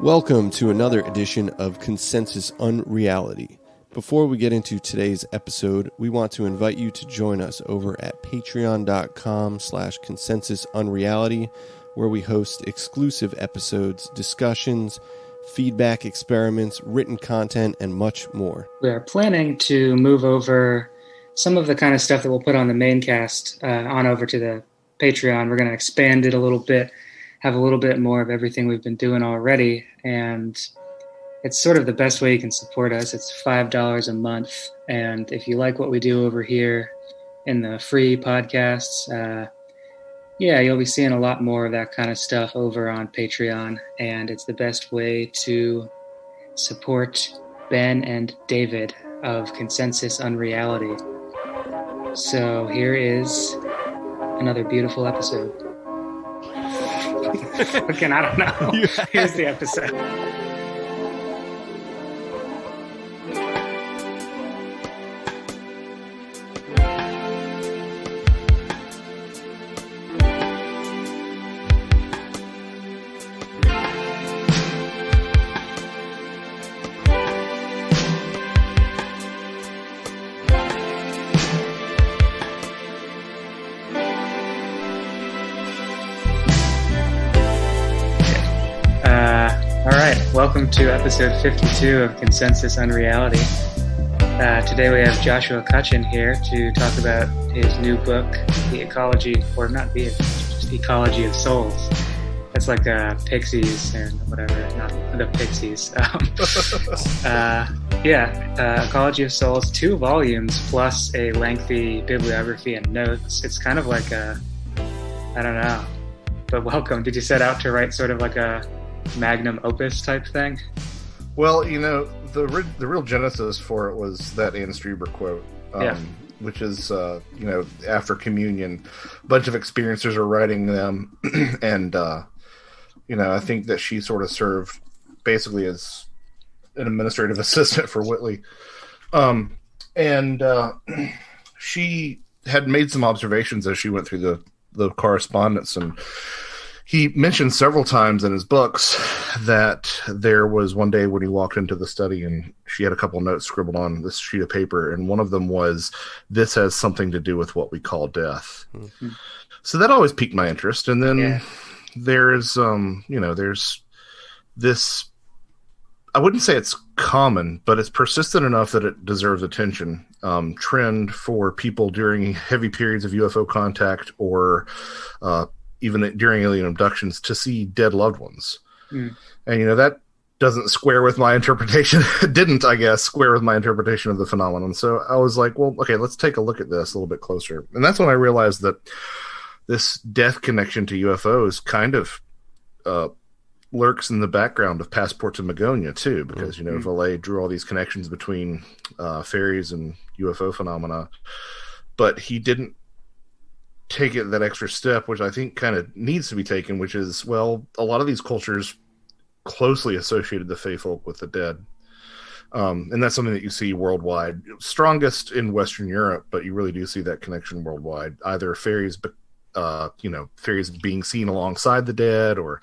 Welcome to another edition of Consensus Unreality. Before we get into today's episode, we want to invite you to join us over at patreon.com/consensusunreality, where we host exclusive episodes, discussions, feedback experiments, written content, and much more. We are planning to move over some of the kind of stuff that we'll put on the main cast on over to the Patreon. We're going to expand it a little bit, have a little bit more of everything we've been doing already, and it's sort of the best way you can support us. It's $5 a month, and if you like what we do over here in the free podcasts, you'll be seeing a lot more of that kind of stuff over on Patreon, and it's the best way to support Ben and David of Consensus Unreality. So here is another beautiful episode. Again, I don't know. Here's the episode. Welcome to episode 52 of Consensus Unreality. Today we have Joshua Cutchin here to talk about his new book, The Ecology of Souls. That's like Pixies and whatever, not the Pixies. Ecology of Souls, 2 volumes plus a lengthy bibliography and notes. It's kind of like I don't know, but welcome. Did you set out to write sort of like a magnum opus type thing? Well, the real genesis for it was that Anne Strieber quote, which is, after communion, a bunch of experiencers are writing them, and, I think that she sort of served basically as an administrative assistant for Whitley. She had made some observations as she went through the correspondence, and he mentioned several times in his books that there was one day when he walked into the study and she had a couple notes scribbled on this sheet of paper, and one of them was, "This has something to do with what we call death." Mm-hmm. So that always piqued my interest. And then there's this, I wouldn't say it's common, but it's persistent enough that it deserves attention, trend for people during heavy periods of UFO contact or even during alien abductions to see dead loved ones. Mm. And, that doesn't square with my interpretation. It didn't, I guess, square with my interpretation of the phenomenon. So I was like, well, okay, let's take a look at this a little bit closer. And that's when I realized that this death connection to UFOs kind of lurks in the background of Passport to Magonia, too, because, Vallée drew all these connections between fairies and UFO phenomena, but he didn't take it that extra step, which I think kind of needs to be taken, which is, well, a lot of these cultures closely associated the fae folk with the dead. And that's something that you see worldwide, strongest in Western Europe, but you really do see that connection worldwide. Either fairies being seen alongside the dead, or,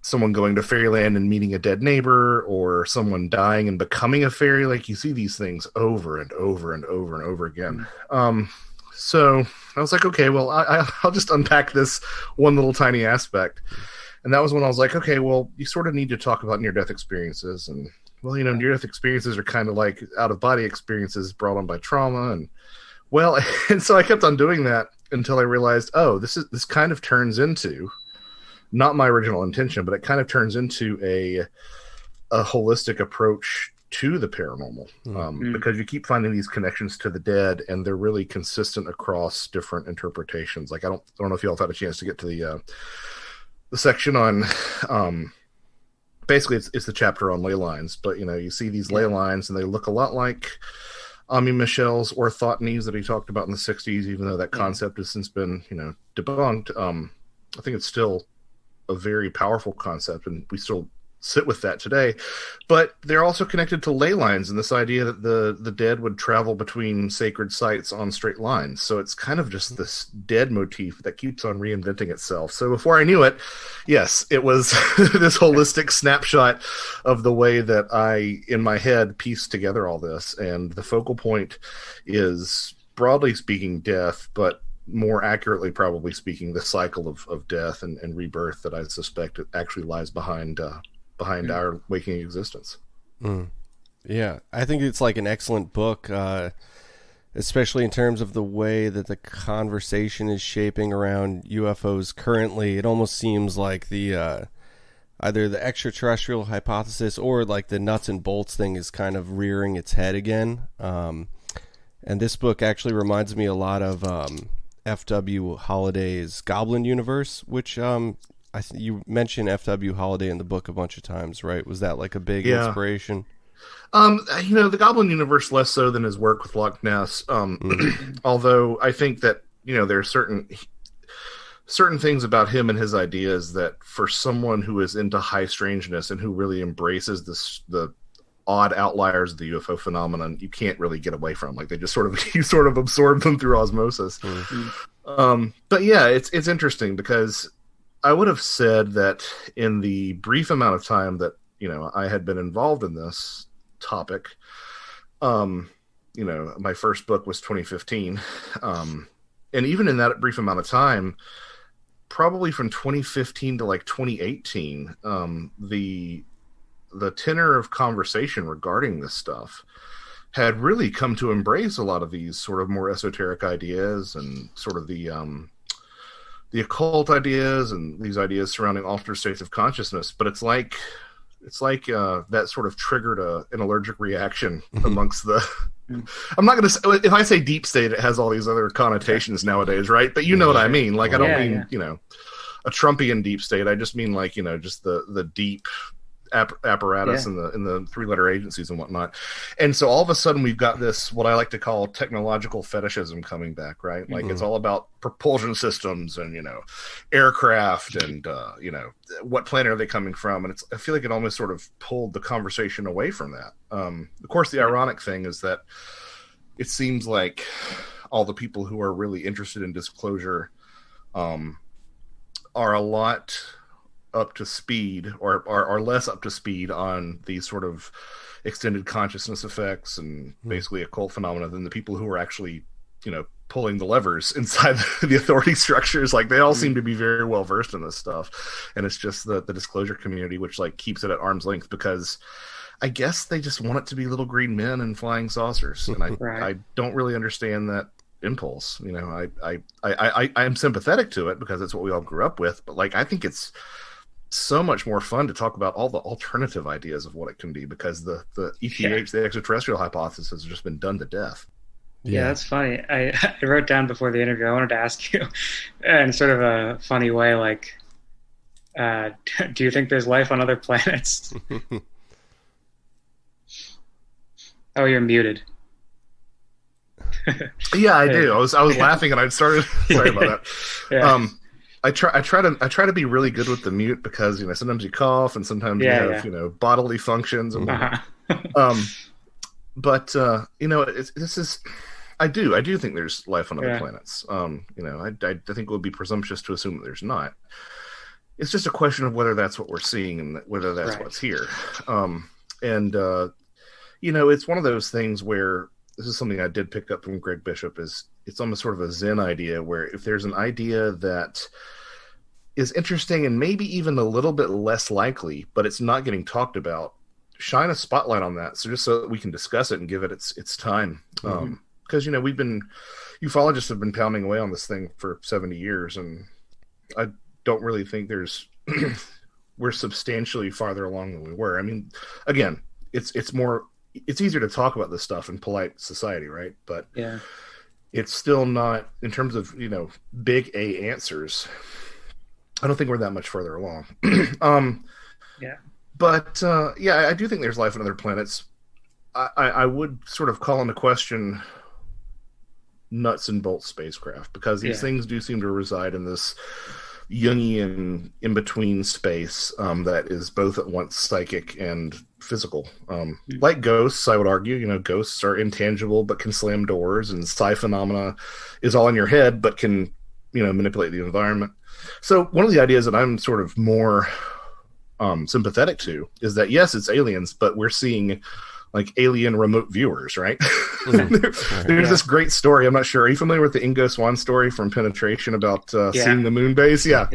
someone going to fairyland and meeting a dead neighbor, or someone dying and becoming a fairy. Like, you see these things over and over and over and over again. So I was like, okay, well, I'll just unpack this one little tiny aspect. And that was when I was like, okay, well, you sort of need to talk about near-death experiences. And, well, near-death experiences are kind of like out-of-body experiences brought on by trauma. And, well, and so I kept on doing that until I realized, this kind of turns into, not my original intention, but it kind of turns into a holistic approach to the paranormal, because you keep finding these connections to the dead, and they're really consistent across different interpretations. Like, I don't know if y'all have had a chance to get to the section on, basically it's the chapter on ley lines, but you see these ley lines, and they look a lot like Ami Michel's orthotonies that he talked about in the 60s, even though that concept has since been debunked. I think it's still a very powerful concept, and we still sit with that today. But they're also connected to ley lines and this idea that the dead would travel between sacred sites on straight lines. So it's kind of just this dead motif that keeps on reinventing itself. So before I knew it, yes, it was this holistic snapshot of the way that I, in my head, pieced together all this. And the focal point is, broadly speaking, death, but more accurately, probably speaking, the cycle of death and rebirth that I suspect it actually lies behind our waking existence. Yeah, I think it's like an excellent book, especially in terms of the way that the conversation is shaping around UFOs currently. It almost seems like the either the extraterrestrial hypothesis or like the nuts and bolts thing is kind of rearing its head again. And this book actually reminds me a lot of F.W. Holliday's Goblin Universe, which you mentioned F.W. Holliday in the book a bunch of times, right? Was that like a big inspiration? The Goblin Universe less so than his work with Loch Ness. Although I think that, there are certain things about him and his ideas that for someone who is into high strangeness and who really embraces the odd outliers of the UFO phenomenon, you can't really get away from. Like, they just you sort of absorb them through osmosis. But yeah, it's interesting because I would have said that in the brief amount of time that, I had been involved in this topic, my first book was 2015. And even in that brief amount of time, probably from 2015 to like 2018, the tenor of conversation regarding this stuff had really come to embrace a lot of these sort of more esoteric ideas and sort of the occult ideas and these ideas surrounding altered states of consciousness. But it's like that sort of triggered an allergic reaction amongst the. I'm not going to say, if I say deep state, it has all these other connotations nowadays, right? But you know what I mean. Like, I don't mean a Trumpian deep state. I just mean like just the deep apparatus in the three-letter agencies and whatnot. And so all of a sudden we've got this, what I like to call technological fetishism coming back, right? Like it's all about propulsion systems and, aircraft and, what planet are they coming from? And I feel like it almost sort of pulled the conversation away from that. Of course, the ironic thing is that it seems like all the people who are really interested in disclosure are a lot up to speed or are less up to speed on these sort of extended consciousness effects and basically occult phenomena than the people who are actually, pulling the levers inside the authority structures. Like, they all seem to be very well versed in this stuff. And it's just the disclosure community, which like keeps it at arm's length because I guess they just want it to be little green men and flying saucers. And I don't really understand that impulse. I'm sympathetic to it because it's what we all grew up with, but like, I think it's so much more fun to talk about all the alternative ideas of what it can be because the ETH, the extraterrestrial hypothesis, has just been done to death. Yeah, that's funny. I wrote down before the interview, I wanted to ask you in sort of a funny way, like, do you think there's life on other planets? Oh, you're muted. Yeah, I do. I was laughing and I started. Sorry about that. Yeah. I try to be really good with the mute because sometimes you cough and sometimes you have bodily functions and but this is I do think there's life on other planets. I think it would be presumptuous to assume that there's not. It's just a question of whether that's what we're seeing and whether that's what's here. It's one of those things where this is something I did pick up from Greg Bishop is it's almost sort of a Zen idea where if there's an idea that is interesting and maybe even a little bit less likely, but it's not getting talked about, shine a spotlight on that. So just so that we can discuss it and give it its time. Because, ufologists have been pounding away on this thing for 70 years. And I don't really think we're substantially farther along than we were. I mean, again, it's easier to talk about this stuff in polite society, right? But it's still not, in terms of, big A answers, I don't think we're that much further along. But I do think there's life on other planets. I would sort of call into question nuts and bolts spacecraft because these things do seem to reside in this Jungian in-between space that is both at once psychic and physical. Like ghosts, I would argue, ghosts are intangible but can slam doors, and psi phenomena is all in your head but can, manipulate the environment. So one of the ideas that I'm sort of more sympathetic to is that, yes, it's aliens, but we're seeing like alien remote viewers, right? There's this great story. I'm not sure. Are you familiar with the Ingo Swann story from Penetration about seeing the moon base? Yeah.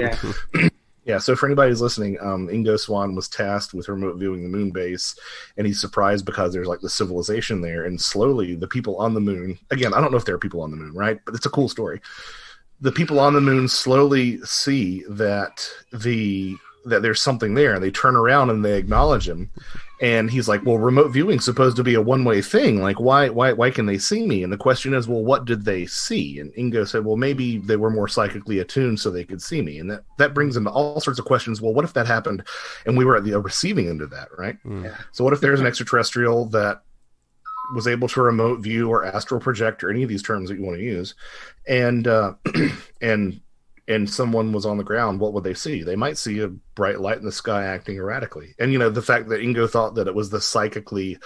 Yeah. So for anybody who's listening, Ingo Swann was tasked with remote viewing the moon base, and he's surprised because there's like the civilization there, and slowly the people on the moon, again, I don't know if there are people on the moon, right? But it's a cool story. The people on the moon slowly see that there's something there, and they turn around and they acknowledge him. And he's like, well, remote viewing's supposed to be a one-way thing. Like, why can they see me? And the question is, well, what did they see? And Ingo said, well, maybe they were more psychically attuned so they could see me. And that brings into all sorts of questions. Well, what if that happened and we were at the receiving end of that, right? Yeah. So what if there's an extraterrestrial that was able to remote view or astral project or any of these terms that you want to use, and someone was on the ground, what would they see? They might see a bright light in the sky acting erratically. And, the fact that Ingo thought that it was the psychically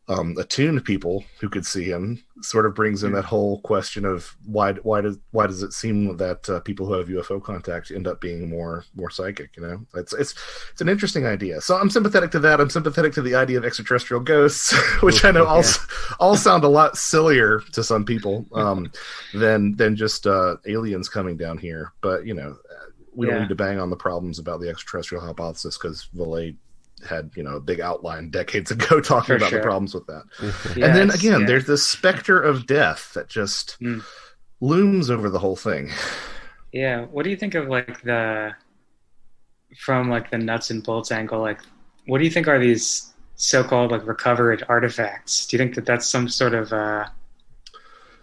attuned people who could see him sort of brings in that whole question of why does it seem that people who have UFO contact end up being more psychic? It's an interesting idea. So I'm sympathetic to that. I'm sympathetic to the idea of extraterrestrial ghosts, which I know all sound a lot sillier to some people than just aliens coming down here. But we don't need to bang on the problems about the extraterrestrial hypothesis because Vallée had a big outline decades ago talking about the problems with that. And then again, there's this specter of death that just looms over the whole thing. Yeah. What do you think of from the nuts and bolts angle? Like, what do you think are these so-called recovered artifacts? Do you think that that's some sort of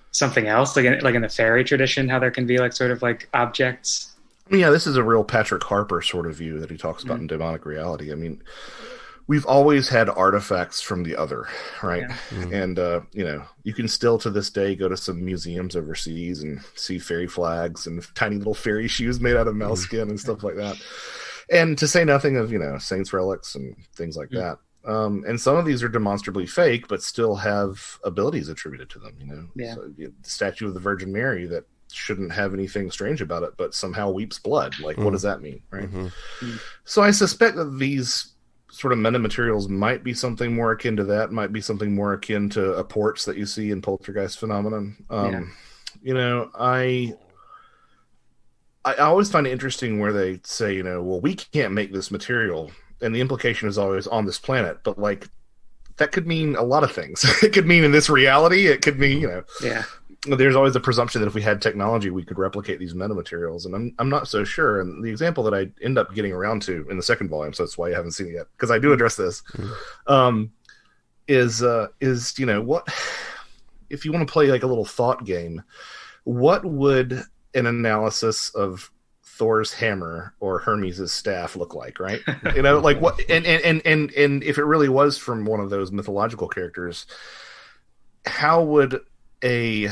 something else, like in the fairy tradition, how there can be objects? Yeah, this is a real Patrick Harper sort of view that he talks about in Demonic Reality. I mean, we've always had artifacts from the other, right? Yeah. And, you can still to this day go to some museums overseas and see fairy flags and tiny little fairy shoes made out of mouse skin and stuff like that. And to say nothing of, saints' relics and things like that. And some of these are demonstrably fake, but still have abilities attributed to them, Yeah. So, the statue of the Virgin Mary that shouldn't have anything strange about it, but somehow weeps blood. What does that mean, right? So I suspect that these sort of metamaterials might be something more akin to that, might be something more akin to apports that you see in poltergeist phenomenon. I always find it interesting where they say, well, we can't make this material, and the implication is always on this planet, but that could mean a lot of things. It could mean in this reality, it could mean, there's always a presumption that if we had technology, we could replicate these metamaterials, and I'm not so sure. And the example that I end up getting around to in the second volume, so that's why you haven't seen it yet, because I do address this, is what if you want to play a little thought game? What would an analysis of Thor's hammer or Hermes' staff look like, right? What? And if it really was from one of those mythological characters, how would a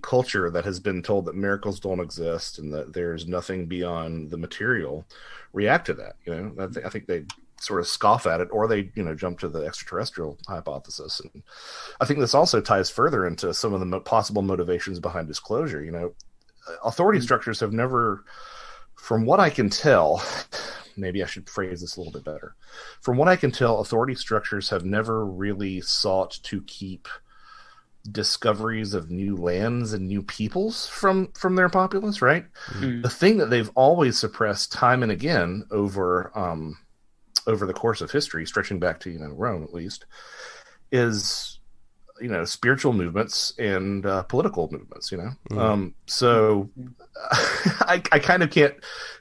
culture that has been told that miracles don't exist and that there's nothing beyond the material react to that? I think they sort of scoff at it, or they jump to the extraterrestrial hypothesis. And I think this also ties further into some of the possible motivations behind disclosure. Authority structures have never, from what I can tell, maybe I should phrase this a little bit better. From what I can tell, authority structures have never really sought to keep discoveries of new lands and new peoples from their populace, right? The thing that they've always suppressed time and again over the course of history, stretching back to Rome at least, is spiritual movements and political movements. So I kind of can't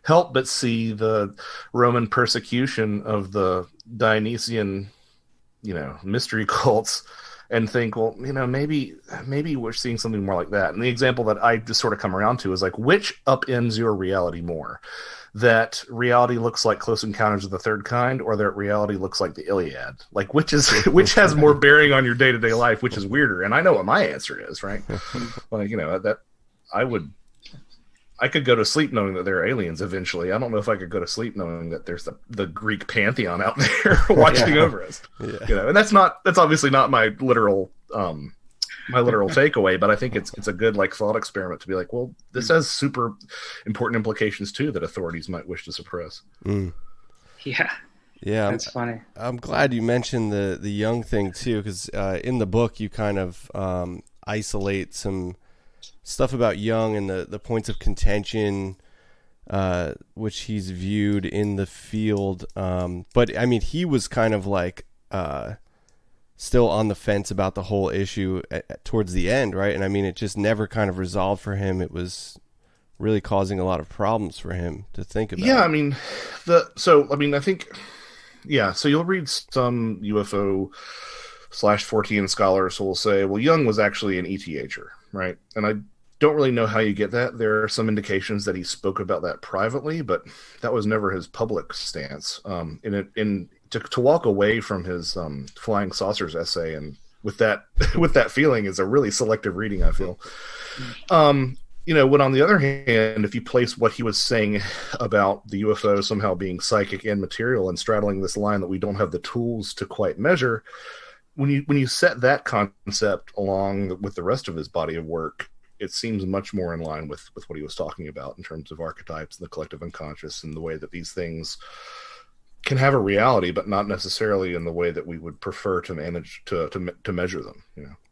help but see the Roman persecution of the Dionysian mystery cults and think, well, maybe we're seeing something more like that. And the example that I just sort of come around to is which upends your reality more? That reality looks like Close Encounters of the Third Kind, or that reality looks like the Iliad? Which has more bearing on your day-to-day life, which is weirder? And I know what my answer is, right? that I could go to sleep knowing that there are aliens eventually. I don't know if I could go to sleep knowing that there's the Greek pantheon out there watching over us. Yeah. And that's obviously not my literal takeaway, but I think it's a good like thought experiment to be like, well, this has super important implications too that authorities might wish to suppress. Yeah, that's funny. I'm glad you mentioned the Jung thing too, because in the book you kind of isolate some stuff about Jung and the points of contention which he's viewed in the field. But I mean, he was kind of like still on the fence about the whole issue towards the end, right? And I mean, it just never kind of resolved for him. It was really causing a lot of problems for him to think about. Yeah, I mean, I think, so you'll read some UFO/Fortean scholars who will say, well, Jung was actually an ETHer, right? And I don't really know how you get that. There are some indications that he spoke about that privately, but that was never his public stance. To walk away from his flying saucers essay and with that feeling is a really selective reading, I feel. When on the other hand, if you place what he was saying about the UFO somehow being psychic and material and straddling this line that we don't have the tools to quite measure, when you set that concept along with the rest of his body of work, it seems much more in line with what he was talking about in terms of archetypes and the collective unconscious and the way that these things can have a reality, but not necessarily in the way that we would prefer to manage to measure them.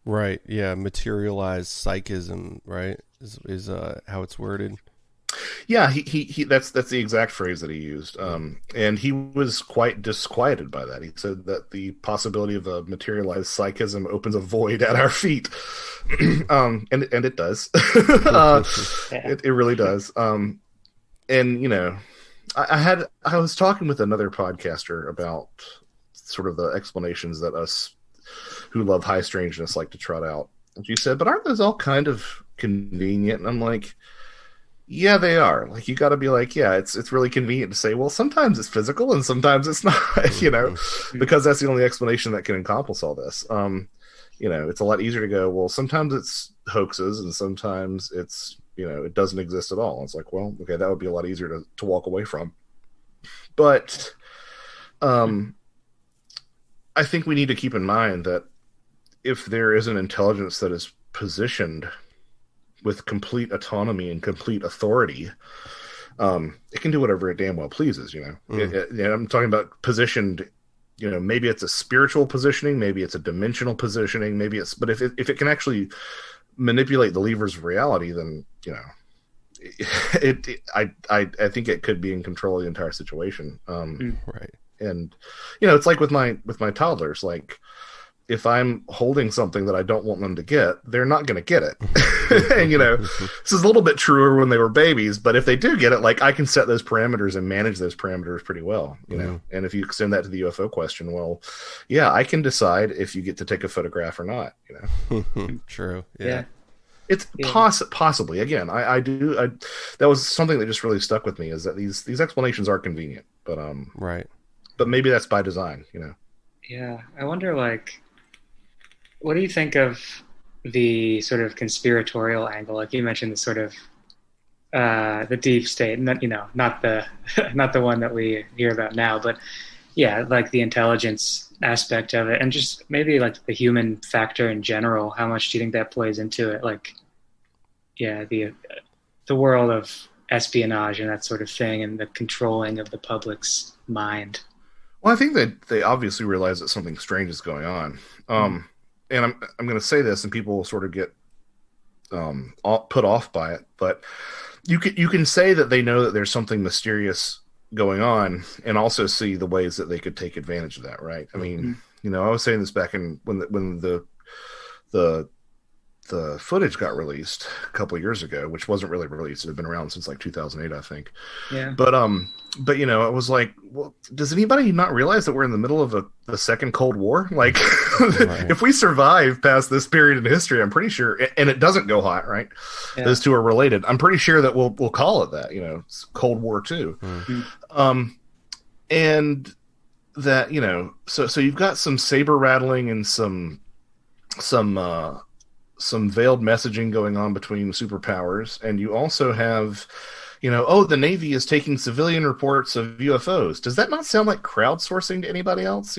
Right. Yeah. Materialized psychism, right? Is how it's worded. Yeah, he that's the exact phrase that he used. And he was quite disquieted by that. He said that the possibility of a materialized psychism opens a void at our feet. And it does. It really does. I was talking with another podcaster about sort of the explanations that us who love high strangeness like to trot out. And she said, but aren't those all kind of convenient? And I'm like, yeah, they are. Like, you got to be like, yeah, it's really convenient to say, well, sometimes it's physical and sometimes it's not, because that's the only explanation that can encompass all this. It's a lot easier to go, well, sometimes it's hoaxes and sometimes it's, it doesn't exist at all. It's like, well, okay, that would be a lot easier to walk away from. But I think we need to keep in mind that if there is an intelligence that is positioned with complete autonomy and complete authority, it can do whatever it damn well pleases, I'm talking about positioned, maybe it's a spiritual positioning, maybe it's a dimensional positioning, but if it can actually manipulate the levers of reality, then, I think it could be in control of the entire situation. Right. And, it's like with my toddlers, like, if I'm holding something that I don't want them to get, they're not going to get it. And, this is a little bit truer when they were babies, but if they do get it, like, I can set those parameters and manage those parameters pretty well, and if you extend that to the UFO question, well, yeah, I can decide if you get to take a photograph or not, True. Yeah. It's possibly, again, I that was something that just really stuck with me, is that these explanations are convenient, but, right. But maybe that's by design, Yeah. I wonder, like, what do you think of the sort of conspiratorial angle? Like you mentioned, the sort of the deep state, not the not the one that we hear about now, but yeah, like the intelligence aspect of it, and just maybe like the human factor in general. How much do you think that plays into it? Like, yeah, the world of espionage and that sort of thing, and the controlling of the public's mind. Well, I think that they obviously realize that something strange is going on. And I'm going to say this, and people will sort of get put off by it, but you can say that they know that there's something mysterious going on, and also see the ways that they could take advantage of that, right? I mean, I was saying this back in when the footage got released a couple of years ago, which wasn't really released. It had been around since like 2008, I think. Yeah. But it was like, well, does anybody not realize that we're in the middle of the second Cold War? Like, right. If we survive past this period in history, I'm pretty sure, and it doesn't go hot, right? Yeah. Those two are related. I'm pretty sure that we'll call it that, it's Cold War II. And that, so you've got some saber rattling and some some veiled messaging going on between superpowers, and you also have, oh, the Navy is taking civilian reports of UFOs. Does that not sound like crowdsourcing to anybody else?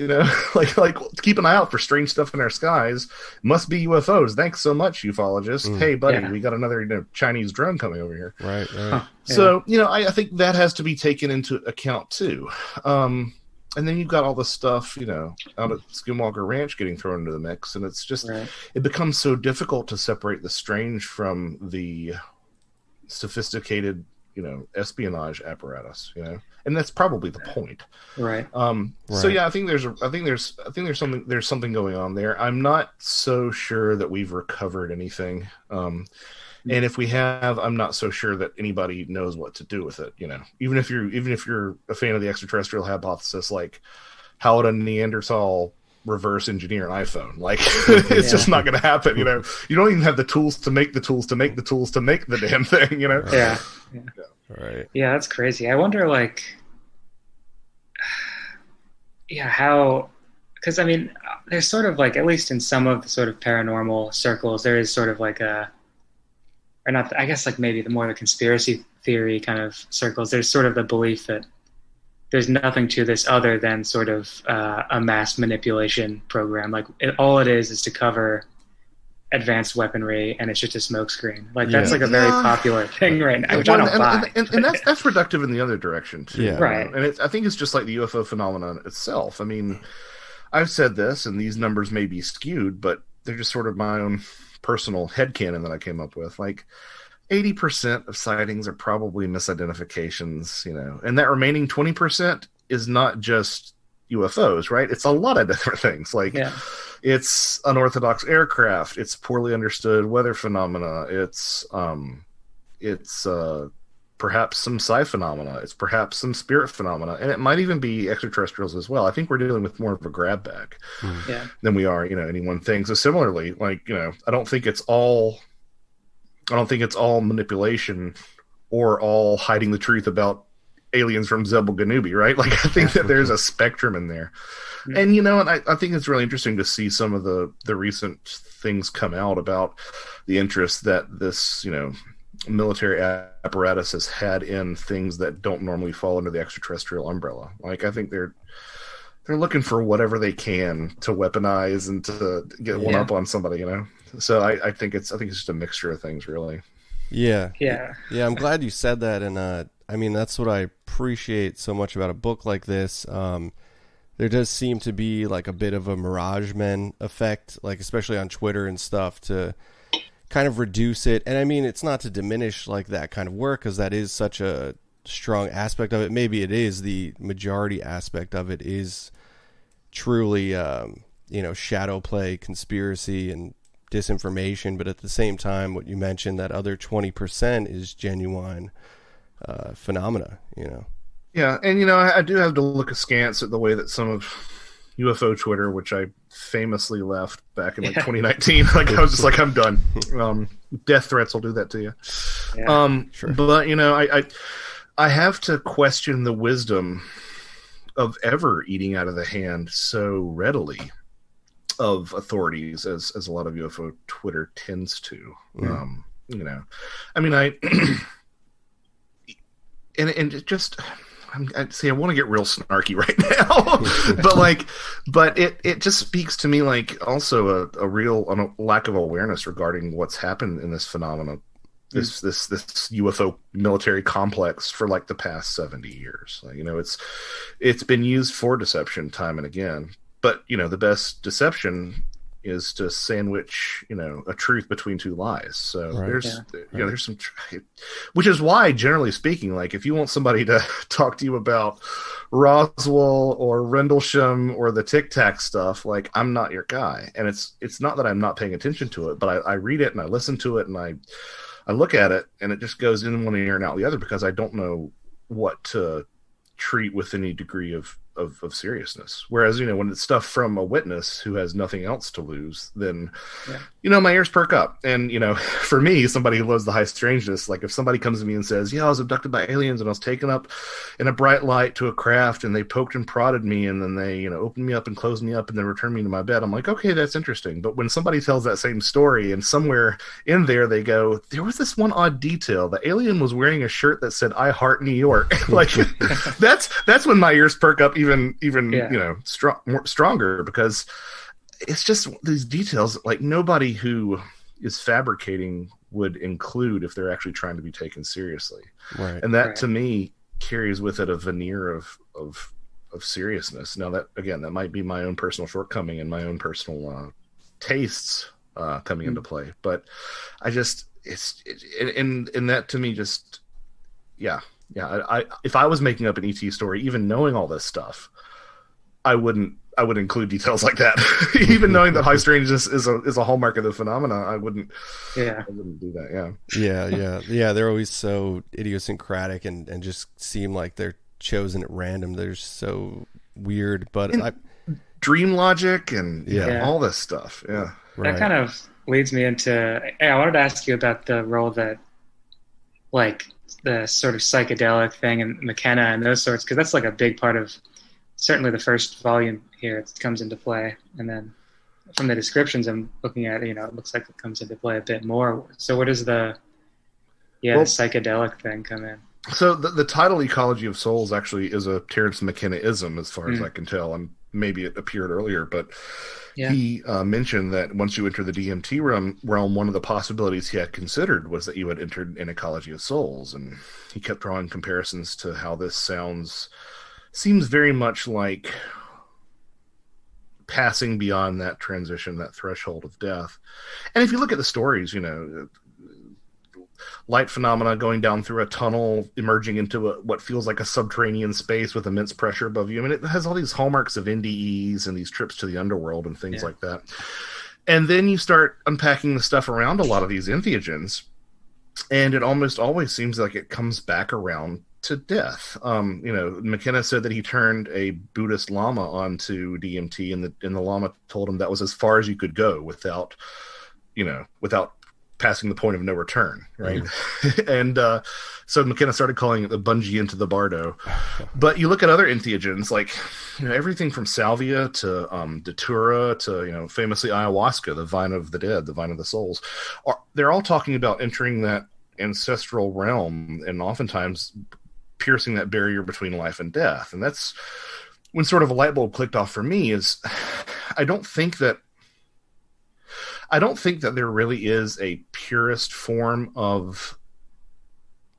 Like keep an eye out for strange stuff in our skies. Must be UFOs. Thanks so much, ufologists. Hey, buddy, we got another Chinese drone coming over here. Right. Huh. So, I think that has to be taken into account too. And then you've got all the stuff, out at Skinwalker Ranch getting thrown into the mix, and it's just, it becomes so difficult to separate the strange from the sophisticated, espionage apparatus, and that's probably the point. Right. So yeah, I think there's something going on there. I'm not so sure that we've recovered anything. And if we have, I'm not so sure that anybody knows what to do with it. Even if you're a fan of the extraterrestrial hypothesis, like how would a Neanderthal reverse engineer an iPhone? Like it's just not going to happen. You don't even have the tools to make the tools to make the tools to make the damn thing. Yeah. Right. Yeah, that's crazy. I wonder, how, because there's sort of at least in some of the sort of paranormal circles, there is sort of maybe the more the conspiracy theory kind of circles, there's sort of the belief that there's nothing to this other than sort of a mass manipulation program. All it is to cover advanced weaponry, and it's just a smokescreen. That's a very popular thing right now, which I don't buy. And that's reductive in the other direction too. Yeah. Right. And I think it's just like the UFO phenomenon itself. I've said this, and these numbers may be skewed, but they're just sort of my own personal headcanon that I came up with. 80% of sightings are probably misidentifications, and that remaining 20% is not just UFOs, right? It's a lot of different things. It's unorthodox aircraft, it's poorly understood weather phenomena, it's perhaps some psi phenomena, it's perhaps some spirit phenomena, and it might even be extraterrestrials as well. I think we're dealing with more of a grab bag than we are, any one thing. So similarly, I don't think it's all manipulation or all hiding the truth about aliens from Zebel Ganubi, right? I think that there's a spectrum in there. And, and I think it's really interesting to see some of the recent things come out about the interest that this, military apparatus has had in things that don't normally fall under the extraterrestrial umbrella. I think they're looking for whatever they can to weaponize and to get one up on somebody, So I think it's just a mixture of things, really. Yeah. I'm glad you said that, and that's what I appreciate so much about a book like this. There does seem to be a bit of a Mirage Men effect, especially on Twitter and stuff, to kind of reduce it. And it's not to diminish that kind of work, because that is such a strong aspect of it. Maybe it is the majority aspect of it is truly, shadow play, conspiracy, and disinformation. But at the same time, what you mentioned, that other 20% is genuine phenomena, Yeah, and I do have to look askance at the way that some of UFO Twitter, which I famously left back in 2019, I was just I'm done. Death threats will do that to you. Yeah, sure. But I have to question the wisdom of ever eating out of the hand so readily of authorities as a lot of UFO Twitter tends to. I want to get real snarky right now, but it just speaks to me also a real lack of awareness regarding what's happened in this phenomenon, this UFO military complex for the past 70 years. It's been used for deception time and again, but the best deception is to sandwich, a truth between two lies. So there's some, which is why, generally speaking, if you want somebody to talk to you about Roswell or Rendlesham or the Tic Tac stuff, I'm not your guy. And it's not that I'm not paying attention to it, but I read it and I listen to it and I look at it, and it just goes in one ear and out the other, because I don't know what to treat with any degree of of seriousness. Whereas, when it's stuff from a witness who has nothing else to lose, then, my ears perk up. And, for me, somebody who loves the high strangeness, like if somebody comes to me and says, yeah, I was abducted by aliens and I was taken up in a bright light to a craft and they poked and prodded me and then they, opened me up and closed me up and then returned me to my bed, I'm like, okay, that's interesting. But when somebody tells that same story and somewhere in there they go, there was this one odd detail. The alien was wearing a shirt that said, I heart New York. Like that's when my ears perk up even stronger, because it's just these details like nobody who is fabricating would include if they're actually trying to be taken seriously. Right. And that to me carries with it a veneer of seriousness. Now that, again, that might be my own personal shortcoming and my own personal tastes coming into play, but I just, and that to me just, I if I was making up an ET story, even knowing all this stuff, I would include details like that. Even knowing that high strangeness is a hallmark of the phenomena, I wouldn't do that. Yeah. They're always so idiosyncratic and just seem like they're chosen at random. They're so weird, but dream logic and all this stuff. Yeah, that kind of leads me into. I wanted to ask you about the role that, like, the sort of psychedelic thing and McKenna and those sorts, because that's like a big part of certainly the first volume here. It comes into play, and then from the descriptions I'm looking at, it looks like it comes into play a bit more. So where does the psychedelic thing come in? So the title Ecology of Souls actually is a Terence McKenna-ism, as far as I can tell, and maybe it appeared earlier, but he mentioned that once you enter the DMT realm, one of the possibilities he had considered was that you had entered an Ecology of Souls, and he kept drawing comparisons to how this seems very much like passing beyond that transition, that threshold of death. And if you look at the stories, light phenomena going down through a tunnel, emerging into what feels like a subterranean space with immense pressure above you. I mean, it has all these hallmarks of NDEs and these trips to the underworld and things like that. And then you start unpacking the stuff around a lot of these entheogens, and it almost always seems like it comes back around to death. McKenna said that he turned a Buddhist lama onto DMT, and the lama told him that was as far as you could go without passing the point of no return, right? And so McKenna started calling it the bungee into the bardo. But you look at other entheogens, like everything from salvia to datura to famously ayahuasca, the vine of the dead, the vine of the souls. They're all talking about entering that ancestral realm and oftentimes piercing that barrier between life and death. And that's when sort of a light bulb clicked off for me. Is I don't think that there really is a purest form of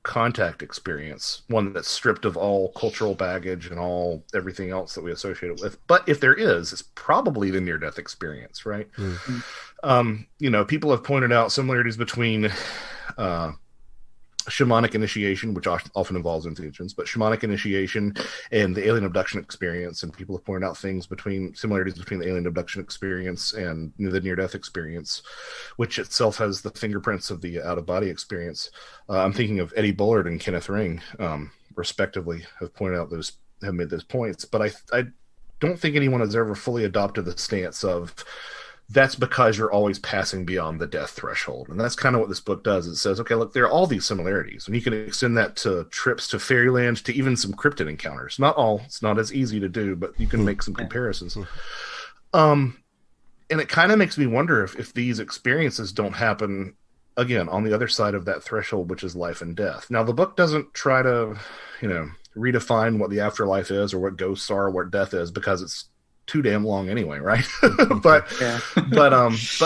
contact experience, one that's stripped of all cultural baggage and everything else that we associate it with. But if there is, it's probably the near-death experience, right? People have pointed out similarities between shamanic initiation, which often involves entheogens, but shamanic initiation and the alien abduction experience. And people have pointed out similarities between the alien abduction experience and the near-death experience, which itself has the fingerprints of the out-of-body experience. I'm thinking of Eddie Bullard and Kenneth Ring, respectively, have made those points. But I don't think anyone has ever fully adopted the stance of that's because you're always passing beyond the death threshold. And that's kind of what this book does. It says, okay, look, there are all these similarities. And you can extend that to trips to fairyland, to even some cryptid encounters. Not all. It's not as easy to do, but you can make some comparisons. And it kind of makes me wonder if these experiences don't happen, again, on the other side of that threshold, which is life and death. Now, the book doesn't try to, redefine what the afterlife is or what ghosts are or what death is, because it's too damn long anyway, right? but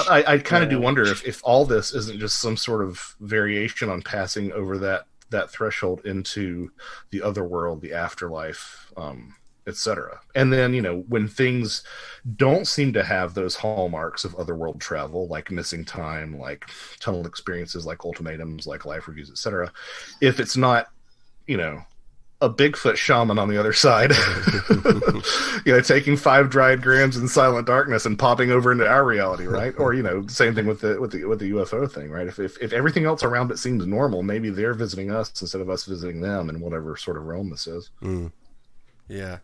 I kind of do wonder if all this isn't just some sort of variation on passing over that threshold into the other world, the afterlife, etc. And then when things don't seem to have those hallmarks of otherworld travel, like missing time, like tunnel experiences, like ultimatums, like life reviews, etc. If it's not a Bigfoot shaman on the other side, taking 5 dried grams in silent darkness and popping over into our reality, right? Or same thing with the UFO thing, right? If everything else around it seems normal, maybe they're visiting us instead of us visiting them in whatever sort of realm this is. Yeah.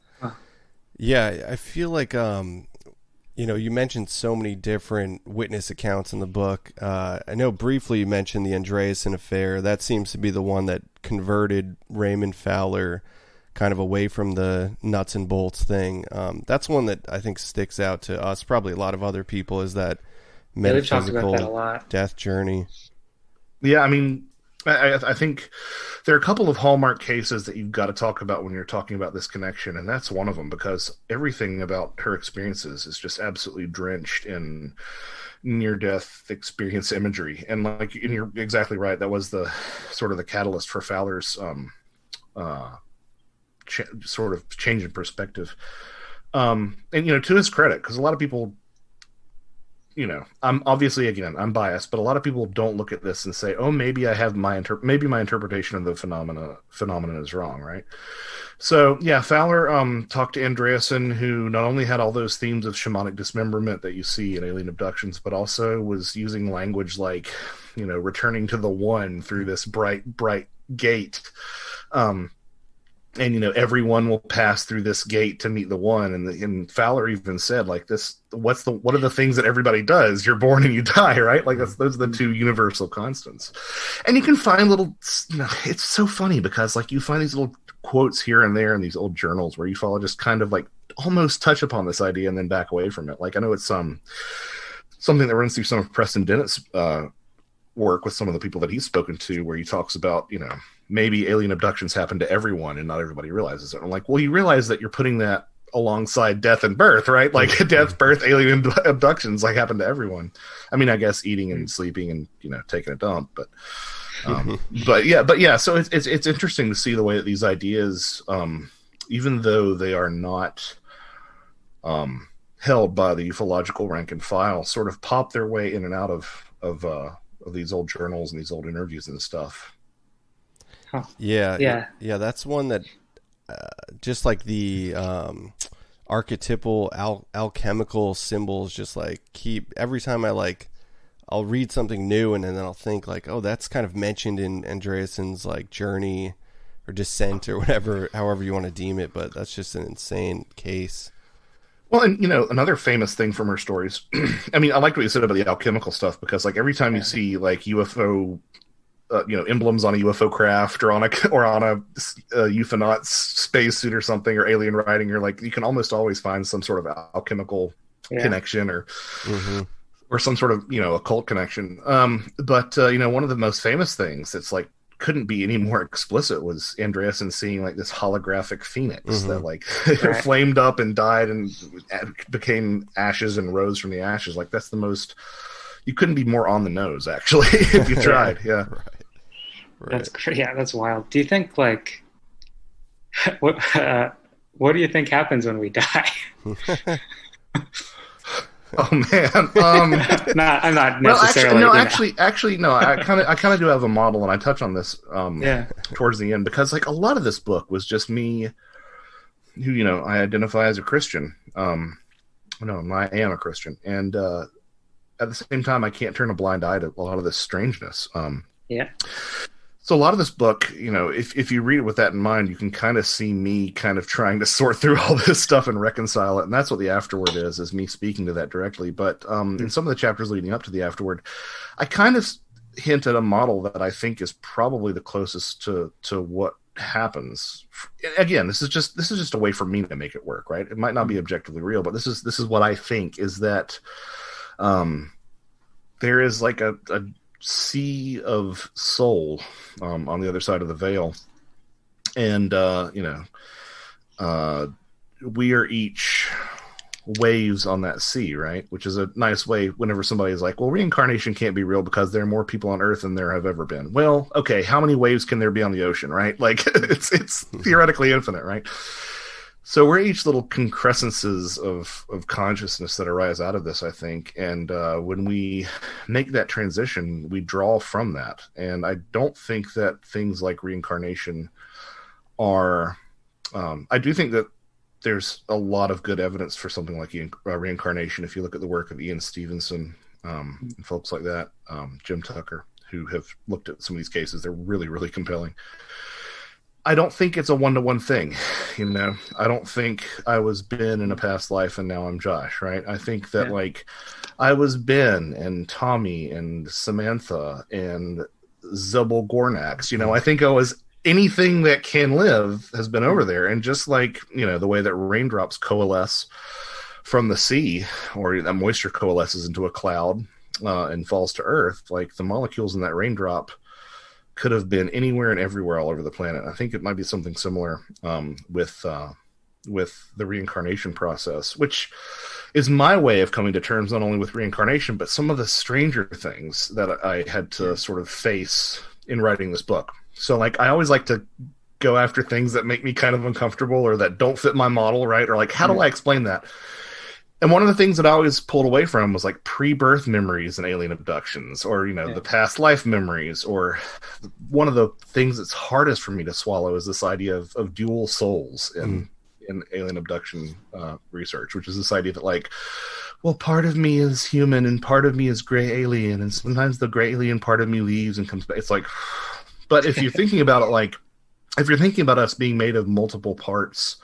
Yeah, I feel like you mentioned so many different witness accounts in the book. I know briefly you mentioned the Andreasen affair. That seems to be the one that converted Raymond Fowler kind of away from the nuts and bolts thing. That's one that I think sticks out to us, probably a lot of other people, is that Yeah, we've talked about that a metaphysical lot. death journey. Yeah, I mean, I think there are a couple of hallmark cases that you've got to talk about when you're talking about this connection, and that's one of them because everything about her experiences is just absolutely drenched in near-death experience imagery. And like, and you're exactly right, that was the sort of the catalyst for Fowler's uh, sort of change in perspective. And to his credit, because a lot of people, I'm obviously, again, I'm biased, but a lot of people don't look at this and say, "Oh, maybe I have maybe my interpretation of the phenomenon is wrong." Right? So yeah, Fowler talked to Andreasen, who not only had all those themes of shamanic dismemberment that you see in alien abductions, but also was using language like, returning to the one through this bright gate. And everyone will pass through this gate to meet the one, and Fowler even said, like, this, what are the things that everybody does? You're born and you die, right? Like, those are the two universal constants. And you can find little, it's so funny because, like, you find these little quotes here and there in these old journals where you follow just kind of like almost touch upon this idea and then back away from it. Like, I know it's something that runs through some of Preston Dennett's work with some of the people that he's spoken to, where he talks about, maybe alien abductions happen to everyone and not everybody realizes it. I'm like, well, you realize that you're putting that alongside death and birth, right? Like death, birth, alien abductions like happen to everyone. I mean, I guess eating and sleeping and, taking a dump, but yeah. So it's interesting to see the way that these ideas, even though they are not, held by the ufological rank and file, sort of pop their way in and out of these old journals and these old interviews and stuff. Huh. Yeah. That's one that, just like the archetypal alchemical symbols, just like keep every time I'll read something new and then I'll think like, oh, that's kind of mentioned in Andreasen's like journey or descent or whatever, however you want to deem it. But that's just an insane case. Well, and another famous thing from her stories. I mean, I liked what you said about the alchemical stuff because, like, every time you see like UFO, emblems on a UFO craft or on a ufonaut spacesuit or something, or alien writing, you're like, you can almost always find some sort of alchemical connection or some sort of occult connection. But one of the most famous things that's like couldn't be any more explicit was Andreasen seeing like this holographic phoenix that like flamed up and died and became ashes and rose from the ashes. Like that's the most, you couldn't be more on the nose actually if you tried. Yeah. Right. That's wild. Do you think like what do you think happens when we die? Oh man, I'm not necessarily. Well, actually, no. I kind of do have a model, and I touch on this towards the end because, like, a lot of this book was just me, who I identify as a Christian. I am a Christian, and at the same time, I can't turn a blind eye to a lot of this strangeness. So a lot of this book, if you read it with that in mind, you can kind of see me kind of trying to sort through all this stuff and reconcile it. And that's what the afterword is me speaking to that directly. But in some of the chapters leading up to the afterword, I kind of hint at a model that I think is probably the closest to what happens. Again, this is just a way for me to make it work, right? It might not be objectively real, but this is what I think is that there is like a sea of soul on the other side of the veil, and we are each waves on that sea, right? Which is a nice way whenever somebody is like, well, reincarnation can't be real because there are more people on Earth than there have ever been. Well, okay, how many waves can there be on the ocean, right? Like it's theoretically infinite, right? So we're each little concrescences of consciousness that arise out of this, I think. And when we make that transition, we draw from that. And I don't think that things like reincarnation are... I do think that there's a lot of good evidence for something like reincarnation. If you look at the work of Ian Stevenson and folks like that, Jim Tucker, who have looked at some of these cases, they're really, really compelling. I don't think it's a one-to-one thing. You know, I don't think I was Ben in a past life and now I'm Josh, right? I think that like I was Ben and Tommy and Samantha and Zebel Gornax. You know, I think I was anything that can live has been over there. And just like, you know, the way that raindrops coalesce from the sea, or that moisture coalesces into a cloud and falls to earth, like the molecules in that raindrop could have been anywhere and everywhere all over the planet. I think it might be something similar with the reincarnation process, which is my way of coming to terms not only with reincarnation, but some of the stranger things that I had to sort of face in writing this book. So like, I always like to go after things that make me kind of uncomfortable or that don't fit my model, right? Or like, how do I explain that? And one of the things that I always pulled away from was like pre-birth memories and alien abductions, or, you know, the past life memories, or one of the things that's hardest for me to swallow is this idea of dual souls in alien abduction research, which is this idea that like, well, part of me is human and part of me is gray alien, and sometimes the gray alien part of me leaves and comes back. It's like, but if you're thinking about it, like, if you're thinking about us being made of multiple parts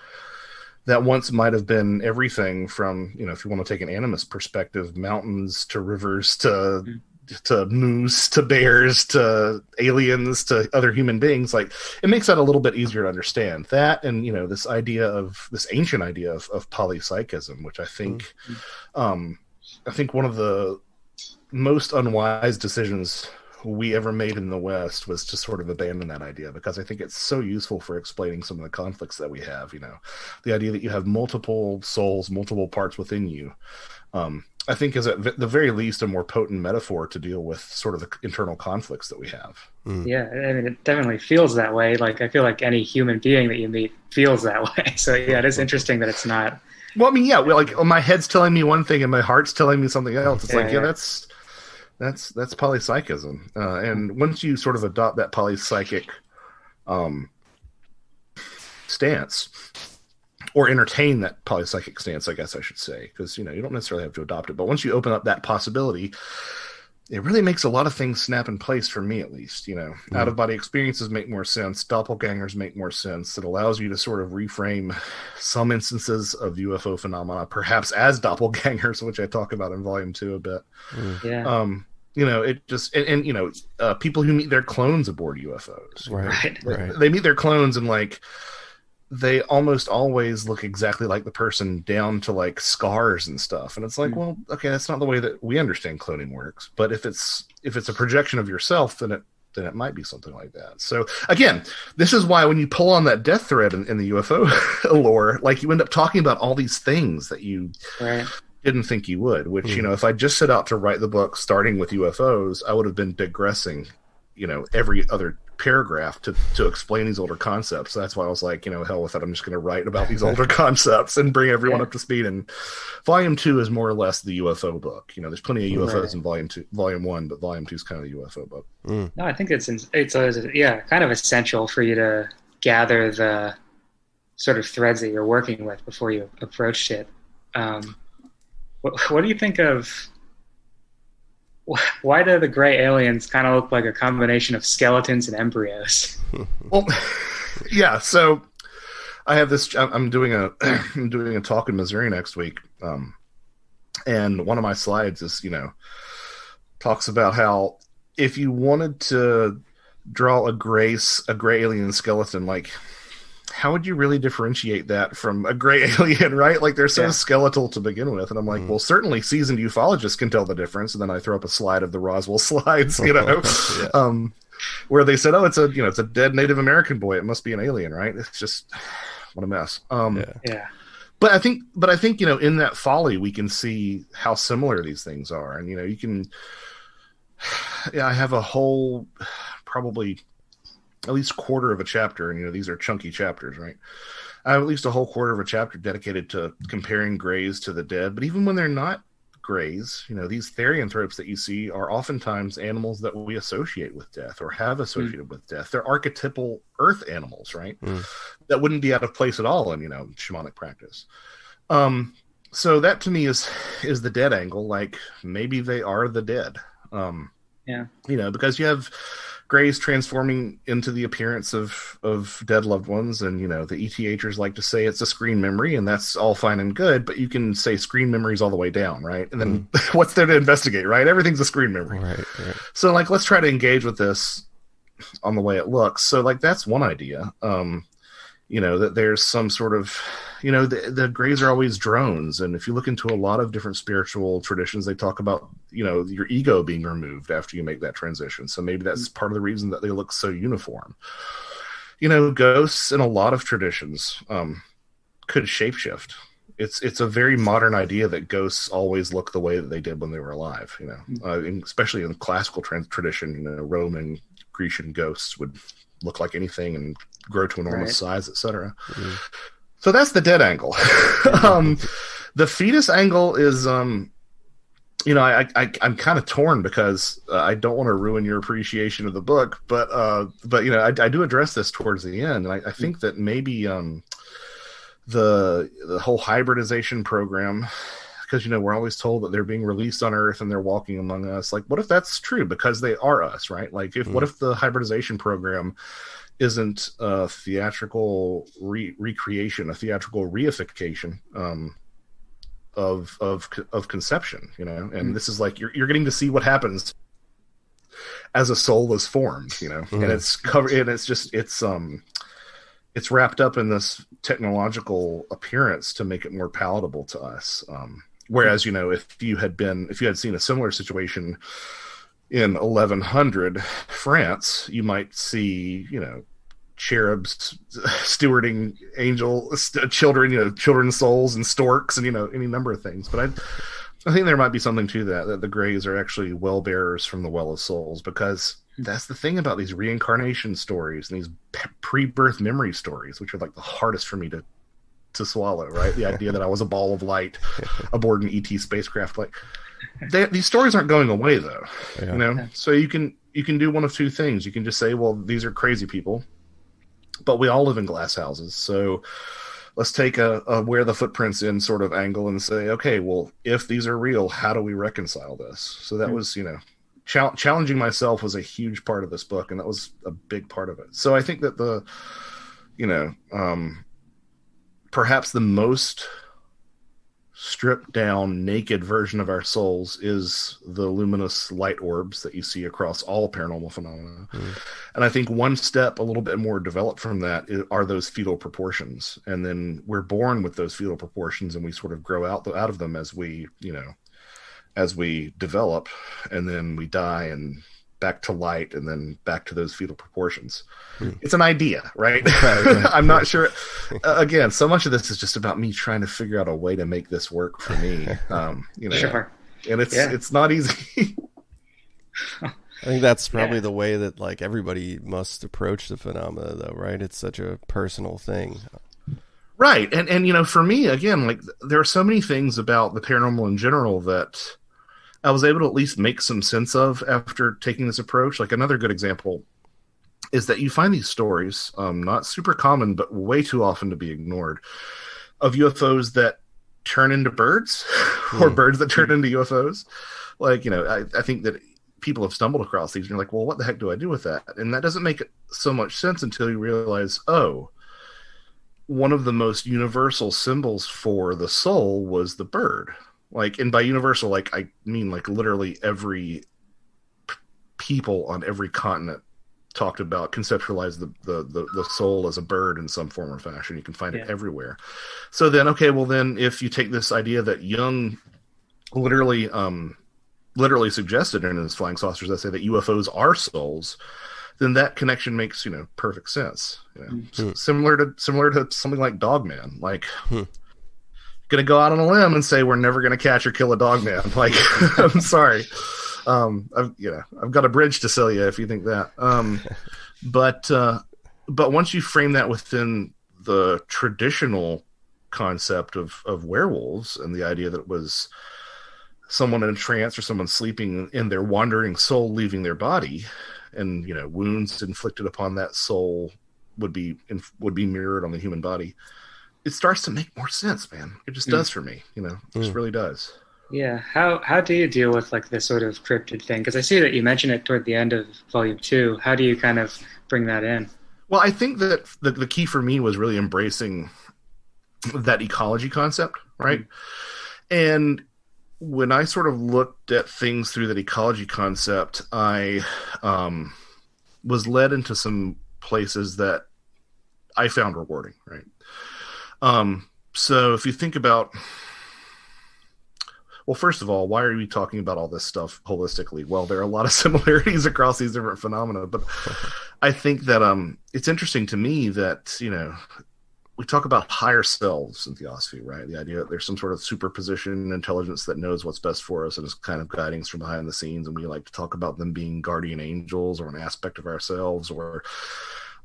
that once might have been everything from, you know, if you want to take an animist perspective, mountains to rivers to moose to bears to aliens to other human beings, like, it makes that a little bit easier to understand. That, and, you know, this ancient idea of polypsychism, which I think one of the most unwise decisions we ever made in the West was to sort of abandon that idea, because I think it's so useful for explaining some of the conflicts that we have. You know, the idea that you have multiple souls, multiple parts within you, I think is at the very least a more potent metaphor to deal with sort of the internal conflicts that we have. Yeah, I mean, it definitely feels that way. Like, I feel like any human being that you meet feels that way. So yeah, it is interesting that it's not. Well, I mean, yeah, like my head's telling me one thing and my heart's telling me something else. It's that's polypsychism. And once you sort of adopt that polypsychic stance, or entertain that polypsychic stance, I guess I should say, because, you know, you don't necessarily have to adopt it, but once you open up that possibility, it really makes a lot of things snap in place, for me at least. You know, out-of-body experiences make more sense. Doppelgangers make more sense. It allows you to sort of reframe some instances of UFO phenomena, perhaps as doppelgangers, which I talk about in Volume 2 a bit. You know, it just, and you know, people who meet their clones aboard UFOs. Right. They meet their clones and, like, they almost always look exactly like the person, down to like scars and stuff. And it's like, well, okay, that's not the way that we understand cloning works. But if it's a projection of yourself, then it might be something like that. So again, this is why when you pull on that death thread in the UFO lore, like, you end up talking about all these things that you didn't think you would, which, you know, if I just set out to write the book starting with UFOs, I would have been digressing, you know, every other paragraph to explain these older concepts. So that's why I was like, you know, hell with it, I'm just going to write about these older concepts and bring everyone up to speed. And Volume 2 is more or less the UFO book. You know, there's plenty of UFOs in Volume 1, but Volume 2 is kind of the UFO book. No, I think it's kind of essential for you to gather the sort of threads that you're working with before you approach it. What do you think of, why do the gray aliens kind of look like a combination of skeletons and embryos? Well, yeah. So I have this. I'm doing a talk in Missouri next week, and one of my slides is, you know, talks about how if you wanted to draw a gray alien skeleton, like, how would you really differentiate that from a gray alien, right? Like, they're so skeletal to begin with. And I'm like, well, certainly seasoned ufologists can tell the difference. And then I throw up a slide of the Roswell slides, you know, where they said, oh, it's a dead Native American boy. It must be an alien, right? It's just, what a mess. But I think, you know, in that folly, we can see how similar these things are. And, you know, you can, I have a whole, probably at least quarter of a chapter, and, you know, these are chunky chapters, right? I have at least a whole quarter of a chapter dedicated to comparing grays to the dead. But even when they're not grays, you know, these therianthropes that you see are oftentimes animals that we associate with death or have associated with death. They're archetypal earth animals, right? That wouldn't be out of place at all in, you know, shamanic practice. So that to me is the dead angle. Like, maybe they are the dead. You know, because you have Greys transforming into the appearance of dead loved ones, and the ETHers like to say it's a screen memory, and that's all fine and good, but you can say screen memories all the way down, right? And then what's there to investigate, right? Everything's a screen memory. Right. So like, let's try to engage with this on the way it looks. So like, that's one idea. That there's some sort of, the Greys are always drones. And if you look into a lot of different spiritual traditions, they talk about, your ego being removed after you make that transition. So maybe that's part of the reason that they look so uniform. Ghosts in a lot of traditions could shapeshift. It's a very modern idea that ghosts always look the way that they did when they were alive, especially in the classical tradition, Roman, Grecian ghosts would look like anything and grow to enormous size, etc. So that's the dead angle. The fetus angle is, I'm kind of torn because I don't want to ruin your appreciation of the book, but I do address this towards the end, and I think that maybe the whole hybridization program, because we're always told that they're being released on Earth and they're walking among us. Like, what if that's true? Because they are us, right? Like, what if the hybridization program isn't a theatrical recreation, a theatrical reification of conception, And this is like you're getting to see what happens as a soul is formed, and it's covered, and it's wrapped up in this technological appearance to make it more palatable to us. Whereas, if you had seen a similar situation in 1100 France, you might see, cherubs stewarding children, children's souls and storks and, any number of things. But I think there might be something to that the Greys are actually well bearers from the well of souls, because that's the thing about these reincarnation stories and these pre-birth memory stories, which are like the hardest for me to swallow, right? The idea that I was a ball of light aboard an ET spacecraft. Like, these stories aren't going away though, So you can do one of two things. You can just say, well, these are crazy people, but we all live in glass houses. So let's take a where the footprints in sort of angle and say, okay, well, if these are real, how do we reconcile this? So that was, challenging myself was a huge part of this book, and that was a big part of it. So I think that perhaps the most stripped down, naked version of our souls is the luminous light orbs that you see across all paranormal phenomena. And I think one step a little bit more developed from that are those fetal proportions. And then we're born with those fetal proportions, and we sort of grow out of them as we develop, and then we die and back to light, and then back to those fetal proportions. It's an idea, right? I'm not sure. Again, so much of this is just about me trying to figure out a way to make this work for me. Sure. And it's not easy. I think that's probably the way that like everybody must approach the phenomena, though, right? It's such a personal thing. Right. And for me, again, like, there are so many things about the paranormal in general that I was able to at least make some sense of after taking this approach. Like, another good example is that you find these stories, not super common, but way too often to be ignored, of UFOs that turn into birds or birds that turn into UFOs. Like, I think that people have stumbled across these and you're like, well, what the heck do I do with that? And that doesn't make so much sense until you realize, one of the most universal symbols for the soul was the bird. Like, and by universal, like, I mean, like, literally every people on every continent conceptualized the soul as a bird in some form or fashion. You can find it everywhere. So then, if you take this idea that Jung literally suggested in his Flying Saucers essay that UFOs are souls, then that connection makes, perfect sense. Similar to something like Dogman. Like, gonna go out on a limb and say we're never gonna catch or kill a dogman. Like, I'm sorry. I've got a bridge to sell you if you think that. But once you frame that within the traditional concept of werewolves and the idea that it was someone in a trance or someone sleeping and their wandering soul leaving their body, and wounds inflicted upon that soul would be mirrored on the human body, it starts to make more sense, man. It just does for me, it just really does. Yeah. How do you deal with like this sort of cryptid thing? Because I see that you mention it toward the end of volume 2. How do you kind of bring that in? Well, I think that the key for me was really embracing that ecology concept, right? And when I sort of looked at things through that ecology concept, I was led into some places that I found rewarding, right? So if you think about, well, first of all, why are we talking about all this stuff holistically? Well, there are a lot of similarities across these different phenomena, but I think that it's interesting to me that, you know, we talk about higher selves in theosophy, right? The idea that there's some sort of superposition intelligence that knows what's best for us and is kind of guiding us from behind the scenes. And we like to talk about them being guardian angels or an aspect of ourselves, or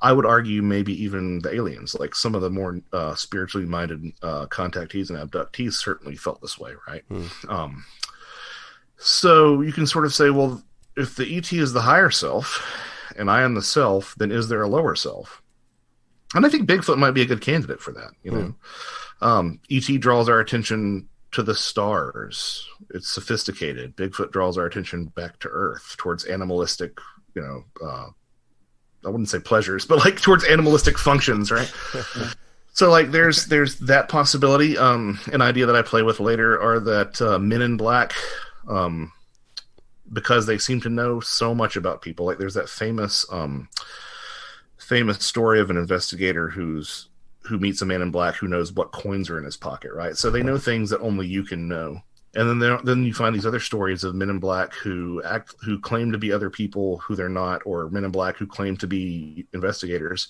I would argue maybe even the aliens, like some of the more spiritually minded contactees and abductees certainly felt this way, right? So you can sort of say, well, if the ET is the higher self and I am the self, then is there a lower self? And I think Bigfoot might be a good candidate for that. You know, ET draws our attention to the stars. It's sophisticated. Bigfoot draws our attention back to Earth, towards animalistic, you know, I wouldn't say pleasures, but like towards animalistic functions, right? So like there's that possibility. An idea that I play with later are that men in black, because they seem to know so much about people. Like there's that famous story of an investigator who meets a man in black who knows what coins are in his pocket, right? So they know things that only you can know. And then you find these other stories of men in black who claim to be other people who they're not, or men in black who claim to be investigators.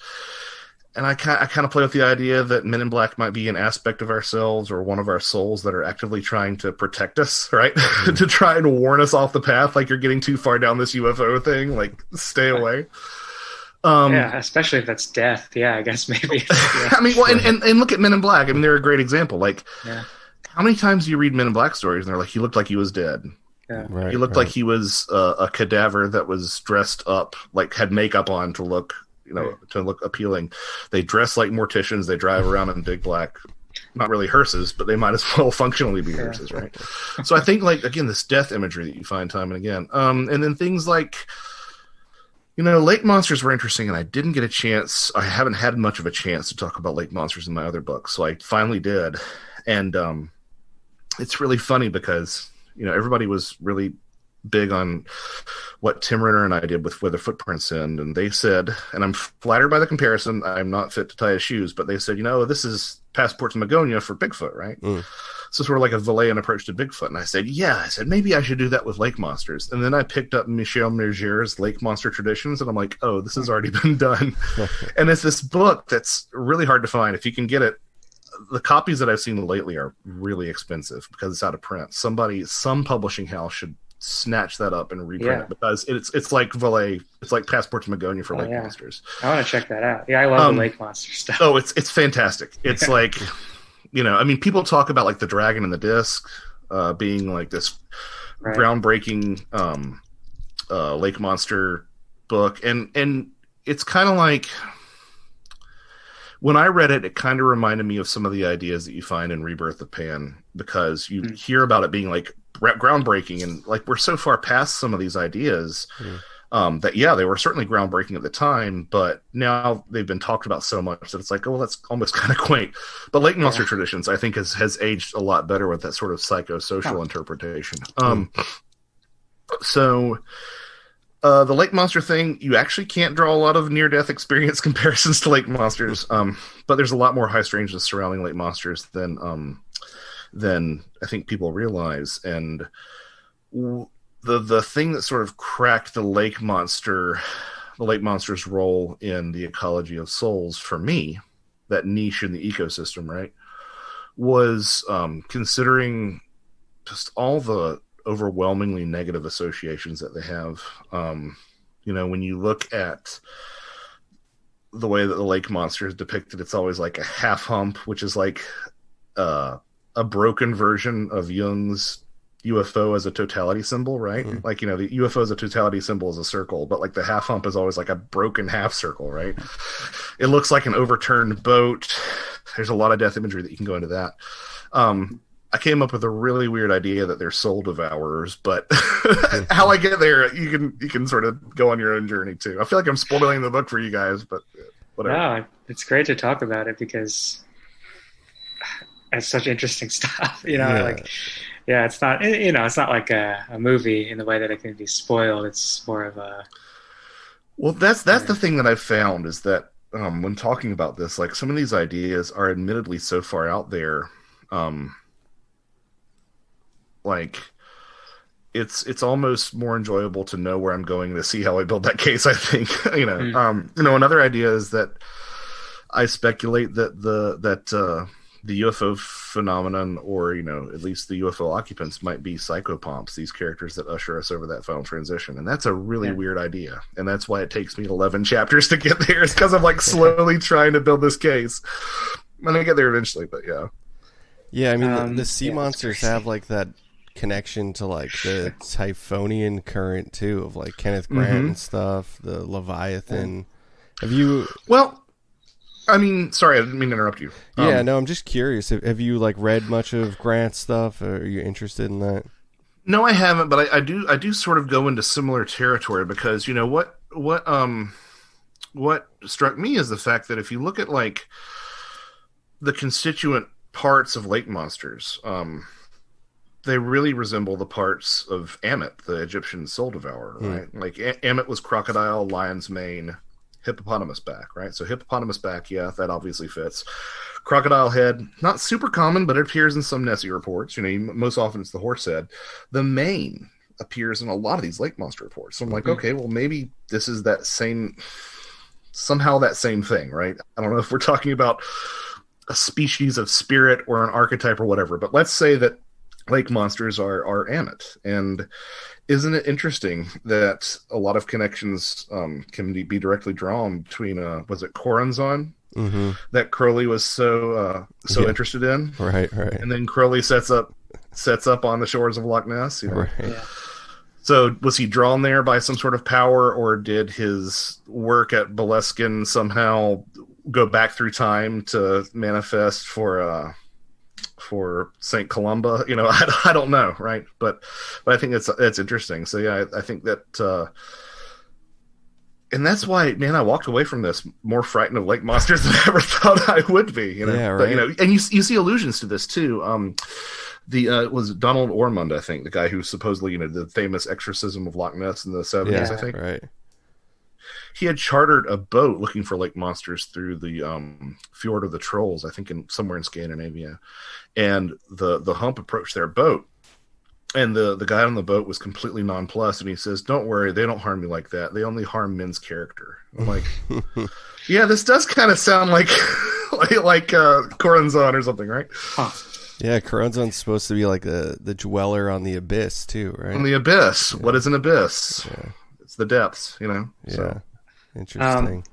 And I kind of play with the idea that men in black might be an aspect of ourselves or one of our souls that are actively trying to protect us, right? To try and warn us off the path, like you're getting too far down this UFO thing, like stay away. Yeah, especially if that's death. Yeah, I guess maybe. Yeah. I mean, well, and look at Men in Black. I mean, they're a great example. Like, how many times do you read Men in Black stories and they're like, he looked like he was dead. Yeah. Right, He looked like he was a cadaver that was dressed up, like had makeup on to look, you know, to look appealing. They dress like morticians. They drive around in big black, not really hearses, but they might as well functionally be hearses, right? So I think, like, again, this death imagery that you find time and again. And then things like, you know, lake monsters were interesting, and I didn't get a chance. I haven't had much of a chance to talk about lake monsters in my other books, so I finally did. And it's really funny because, you know, everybody was really big on what Tim Renner and I did with Where the Footprints End, and they said, and I'm flattered by the comparison, I'm not fit to tie his shoes, but they said, you know, this is Passport to Magonia for Bigfoot, right? So sort of like a Valayan approach to Bigfoot. And I said, maybe I should do that with lake monsters. And then I picked up Michel Mergier's Lake Monster Traditions, and I'm like, oh, this has already been done. And it's this book that's really hard to find. If you can get it, the copies that I've seen lately are really expensive because it's out of print. Some publishing house should snatch that up and reprint it, because it's like Valet, it's like Passport to Magonia for lake monsters. I want to check that out. Yeah, I love the lake monster stuff. Oh, it's fantastic. It's like, you know, I mean, people talk about like the Dragon and the Disc being like this groundbreaking lake monster book, and it's kind of like, when I read it, it kind of reminded me of some of the ideas that you find in Rebirth of Pan, because you hear about it being like groundbreaking, and like we're so far past some of these ideas that they were certainly groundbreaking at the time, but now they've been talked about so much that it's like, oh, well, that's almost kind of quaint. But Lake Monster Traditions, I think, has aged a lot better with that sort of psychosocial interpretation. So the Lake Monster thing, you actually can't draw a lot of near-death experience comparisons to Lake Monsters, but there's a lot more high strangeness surrounding Lake Monsters than I think people realize. And the thing that sort of cracked the Lake Monster's role in the Ecology of Souls for me, that niche in the ecosystem, right, was considering just all the overwhelmingly negative associations that they have. You know, when you look at the way that the lake monster is depicted, it's always like a half hump, which is like a broken version of Jung's UFO as a totality symbol, right? Like, you know, the UFO as a totality symbol is a circle, but like the half hump is always like a broken half circle, right? It looks like an overturned boat. There's a lot of death imagery that you can go into that. I came up with a really weird idea that they're soul devourers, but how I get there, you can sort of go on your own journey too. I feel like I'm spoiling the book for you guys, but whatever. No, it's great to talk about it because it's such interesting stuff. It's not, it's not like a movie in the way that it can be spoiled. It's more of a. Well, that's the thing that I've found is that when talking about this, like some of these ideas are admittedly so far out there. Like it's almost more enjoyable to know where I'm going to see how I build that case. I think another idea is that I speculate that the UFO phenomenon, or at least the UFO occupants, might be psychopomps, these characters that usher us over that final transition, and that's a really weird idea, and that's why it takes me 11 chapters to get there. It's because I'm like slowly trying to build this case. I'm gonna get there eventually, but yeah. I mean, the sea monsters have like that connection to like the Typhonian current too, of like Kenneth Grant and stuff, the Leviathan. Have you? Well, I mean, sorry, I didn't mean to interrupt you. No, I'm just curious. Have you like read much of Grant's stuff? Or are you interested in that? No, I haven't, but I do sort of go into similar territory because what struck me is the fact that if you look at like the constituent parts of lake monsters, they really resemble the parts of Ammit, the Egyptian soul devourer, right? Like Ammit was crocodile, lion's mane, hippopotamus back, right? So hippopotamus back, that obviously fits. Crocodile head, not super common, but it appears in some Nessie reports. Most often it's the horse head. The mane appears in a lot of these lake monster reports. So I'm like, okay, well maybe this is that same thing, right? I don't know if we're talking about a species of spirit or an archetype or whatever, but let's say that lake monsters are Ammit. And isn't it interesting that a lot of connections can be directly drawn between, was it Corazon? That Crowley was so interested in? Right. And then Crowley sets up on the shores of Loch Ness. Right. Yeah. So was he drawn there by some sort of power, or did his work at Boleskine somehow go back through time to manifest for St. Columba? I don't know, right? But I think that's interesting. So yeah, I think that, and that's why, man, I walked away from this more frightened of lake monsters than I ever thought I would be. Yeah, right. But, and you see allusions to this too. It was Donald Ormond, I think, the guy who supposedly, the famous exorcism of Loch Ness in the 70s, I think. Right. He had chartered a boat looking for lake monsters through the Fjord of the Trolls, I think somewhere in Scandinavia. And the hump approached their boat. And the guy on the boat was completely nonplussed, and he says, "Don't worry, they don't harm me like that. They only harm men's character." I'm like, yeah, this does kind of sound like Corazon or something, right? Huh. Yeah, Corazon's supposed to be like the dweller on the abyss too, right? On the abyss. Yeah. What is an abyss? Yeah. It's the depths, Yeah. So. Interesting.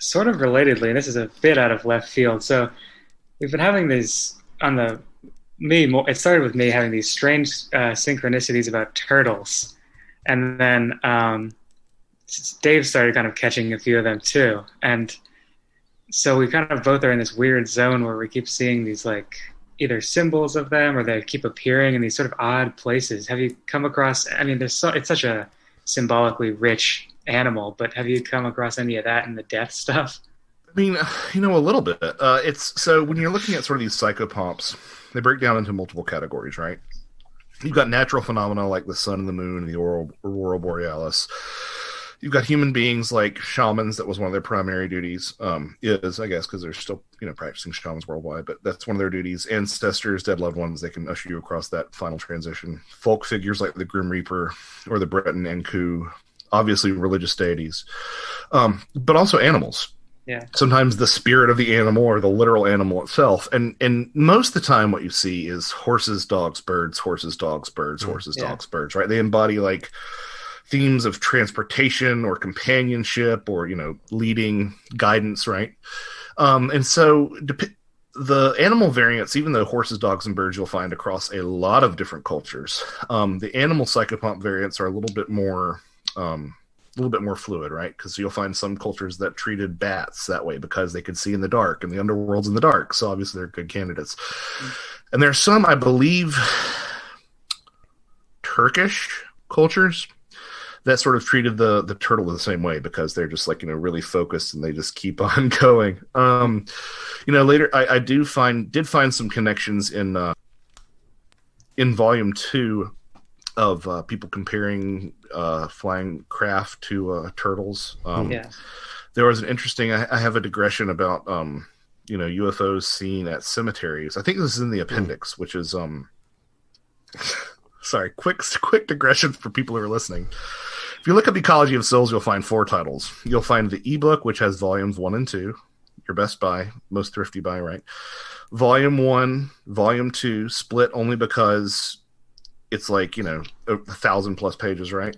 Sort of relatedly, and this is a bit out of left field. So we've been having these it started with me having these strange synchronicities about turtles, and then Dave started kind of catching a few of them too, and so we kind of both are in this weird zone where we keep seeing these like either symbols of them, or they keep appearing in these sort of odd places. Have you come across? I mean, it's such a symbolically rich animal, but have you come across any of that in the death stuff? I mean, a little bit. It's so when you're looking at sort of these psychopomps, they break down into multiple categories, right? You've got natural phenomena like the sun and the moon and the aurora borealis. You've got human beings like shamans. That was one of their primary duties. Is, I guess, because they're still practicing shamans worldwide, but that's one of their duties. Ancestors, dead loved ones, they can usher you across that final transition. Folk figures like the Grim Reaper or the Breton Enku. Obviously religious deities, but also animals. Yeah. Sometimes the spirit of the animal or the literal animal itself. And most of the time what you see is horses, dogs, birds, horses, dogs, birds, horses, dogs, birds, right? They embody like themes of transportation or companionship or, leading guidance, right? And so the animal variants, even though horses, dogs, and birds you'll find across a lot of different cultures, the animal psychopomp variants are a little bit more little bit more fluid, right? Because you'll find some cultures that treated bats that way because they could see in the dark, and the underworld's in the dark, so obviously they're good candidates. And there's some, I believe, Turkish cultures that sort of treated the turtle the same way because they're just like, really focused and they just keep on going. Later I did find some connections in volume 2 of people comparing flying craft to turtles. There was an interesting, I have a digression about, UFOs seen at cemeteries. I think this is in the appendix, which is, sorry, quick digression for people who are listening. If you look up Ecology of Souls, you'll find 4 titles. You'll find the ebook, which has volumes 1 and 2. Your best buy, most thrifty buy, right? Volume 1, volume 2, split only because it's like, 1,000+ pages, right?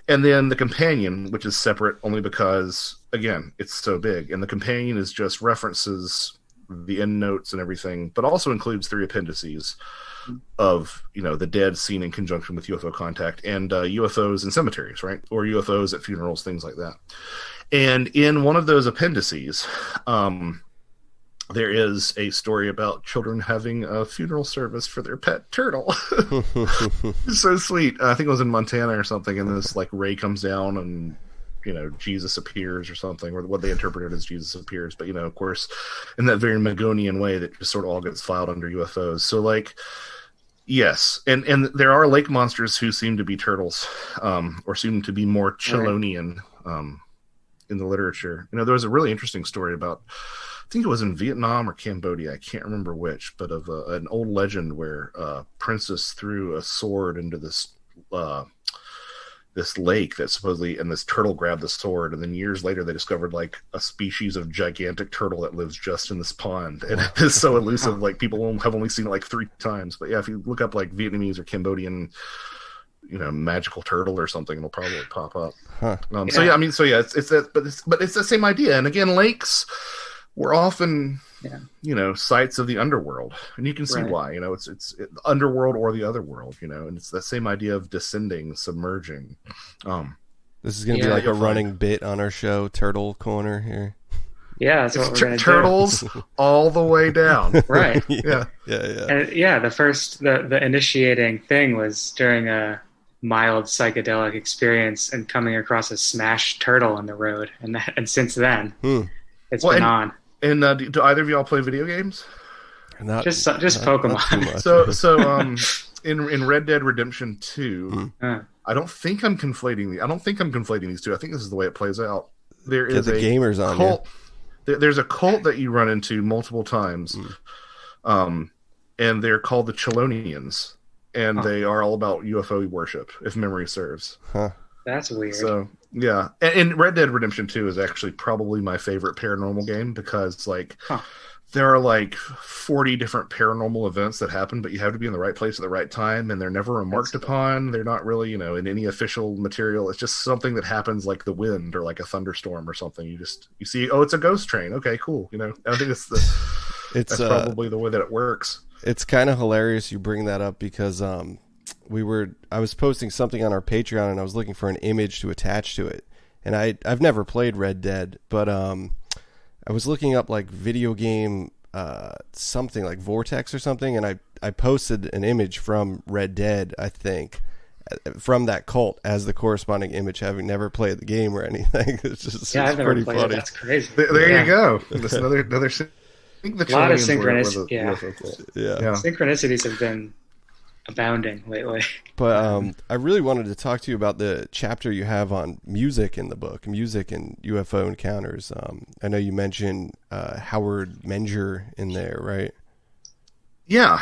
And then the companion, which is separate only because, again, it's so big. And the companion is just references the end notes and everything, but also includes 3 appendices of, the dead seen in conjunction with UFO contact and UFOs in cemeteries, right? Or UFOs at funerals, things like that. And in one of those appendices, there is a story about children having a funeral service for their pet turtle. So sweet. I think it was in Montana or something, and this ray comes down and Jesus appears or something, or what they interpreted as Jesus appears. But of course, in that very Magonian way, that just sort of all gets filed under UFOs. So yes, and there are lake monsters who seem to be turtles, or seem to be more Chelonian in the literature. There was a really interesting story about, I think it was in Vietnam or Cambodia, I can't remember which, but of an old legend where a princess threw a sword into this lake that supposedly, and this turtle grabbed the sword, and then years later they discovered a species of gigantic turtle that lives just in this pond, and it is so elusive, people have only seen it 3 times. But yeah, if you look up Vietnamese or Cambodian magical turtle or something, it'll probably pop up. So it's that, but it's the same idea. And again, lakes were often sites of the underworld, and you can see why. It's underworld or the other world, and it's that same idea of descending, submerging. This is gonna be a running bit on our show, Turtle Corner here. Yeah, that's what we're gonna turtles do. All the way down. Right. Yeah. And the initiating thing was during a mild psychedelic experience and coming across a smashed turtle on the road, and since then it's been on. And do either of y'all play video games? Just Pokemon. So in Red Dead Redemption 2, I don't think I'm conflating these two. I think this is the way it plays out. There is a gamers on cult. There's a cult that you run into multiple times, and they're called the Chelonians, and they are all about UFO worship, if memory serves. That's weird. So yeah, and Red Dead Redemption 2 is actually probably my favorite paranormal game because there are 40 different paranormal events that happen, but you have to be in the right place at the right time, and they're never remarked upon. They're not really, in any official material. It's just something that happens, like the wind or like a thunderstorm or something. You see, oh, it's a ghost train. Okay, cool. I think that's probably the way that it works. It's kind of hilarious you bring that up because I was posting something on our Patreon and I was looking for an image to attach to it. And I've never played Red Dead, but I was looking up video game something like Vortex or something, and I posted an image from Red Dead, I think, from that cult as the corresponding image, having never played the game or anything. It's I've never played it. That's crazy. There you go. That's another a lot of synchronicity. Yeah. Synchronicities have been abounding lately. But I really wanted to talk to you about the chapter you have on music in the book, music and UFO encounters. I know you mentioned Howard Menger in there, right? Yeah.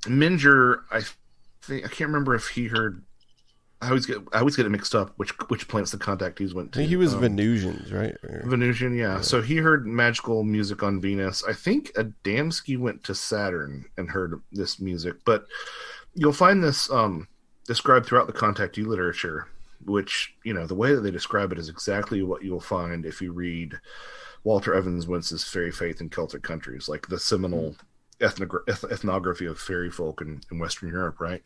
Menger, I can't remember if he heard. I always get it mixed up which planets the contactees went to. I think he was Venusians, right? Venusian, yeah. So he heard magical music on Venus. I think Adamski went to Saturn and heard this music. But you'll find this described throughout the contactee literature, which, the way that they describe it is exactly what you'll find if you read Walter Evans Wentz's Fairy Faith in Celtic Countries, like the seminal ethnography of fairy folk in Western Europe, right?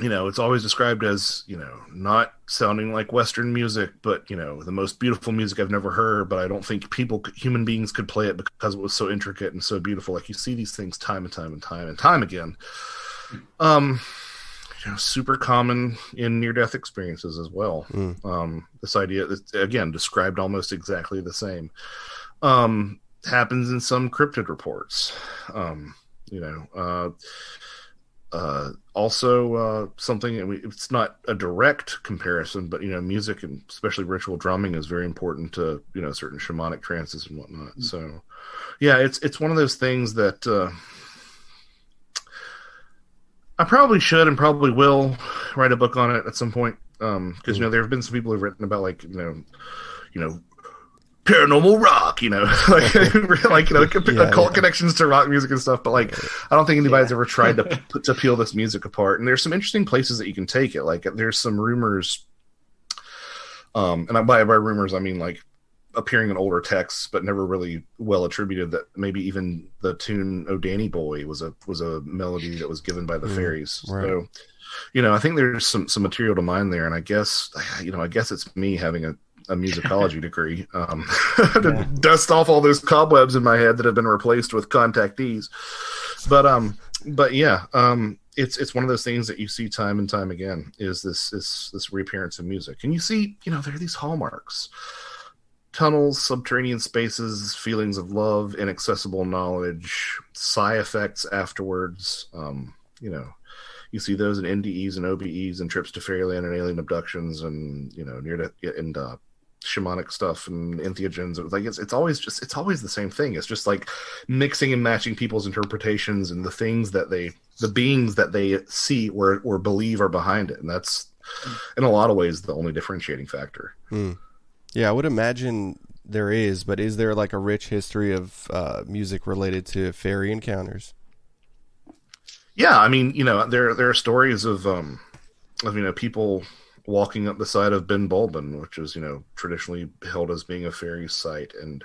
it's always described as, not sounding like Western music, but, the most beautiful music I've never heard, but I don't think human beings could play it because it was so intricate and so beautiful. Like, you see these things time and time and time and time again. Super common in near-death experiences as well. This idea, again, described almost exactly the same. Happens in some cryptid reports. Also, something, it's not a direct comparison, but music and especially ritual drumming is very important to certain shamanic trances and whatnot. So yeah, it's one of those things that I probably should and probably will write a book on it at some point, because there have been some people who've written about, like, paranormal rock, occult connections to rock music and stuff. But, like, I don't think anybody's ever tried to peel this music apart. And there's some interesting places that you can take it. Like, there's some rumors, and by rumors I mean, like, appearing in older texts, but never really well attributed, that maybe even the tune "Oh Danny Boy" was a melody that was given by the fairies. Right. So, I think there's some material to mine there. And I guess it's me having a musicology degree to dust off all those cobwebs in my head that have been replaced with contactees. But yeah, it's one of those things that you see time and time again, is this reappearance of music. And you see, there are these hallmarks: tunnels, subterranean spaces, feelings of love, inaccessible knowledge, psi effects afterwards. You see those in NDEs and OBEs and trips to fairyland and alien abductions, and shamanic stuff and entheogens. Like, it's always the same thing. It's just like mixing and matching people's interpretations and the beings that they see or believe are behind it. And that's, in a lot of ways, the only differentiating factor. Yeah, I would imagine there is, but is there, like, a rich history of music related to fairy encounters? Yeah, I mean, there are stories of people walking up the side of Ben Bulben, which is, traditionally held as being a fairy site, and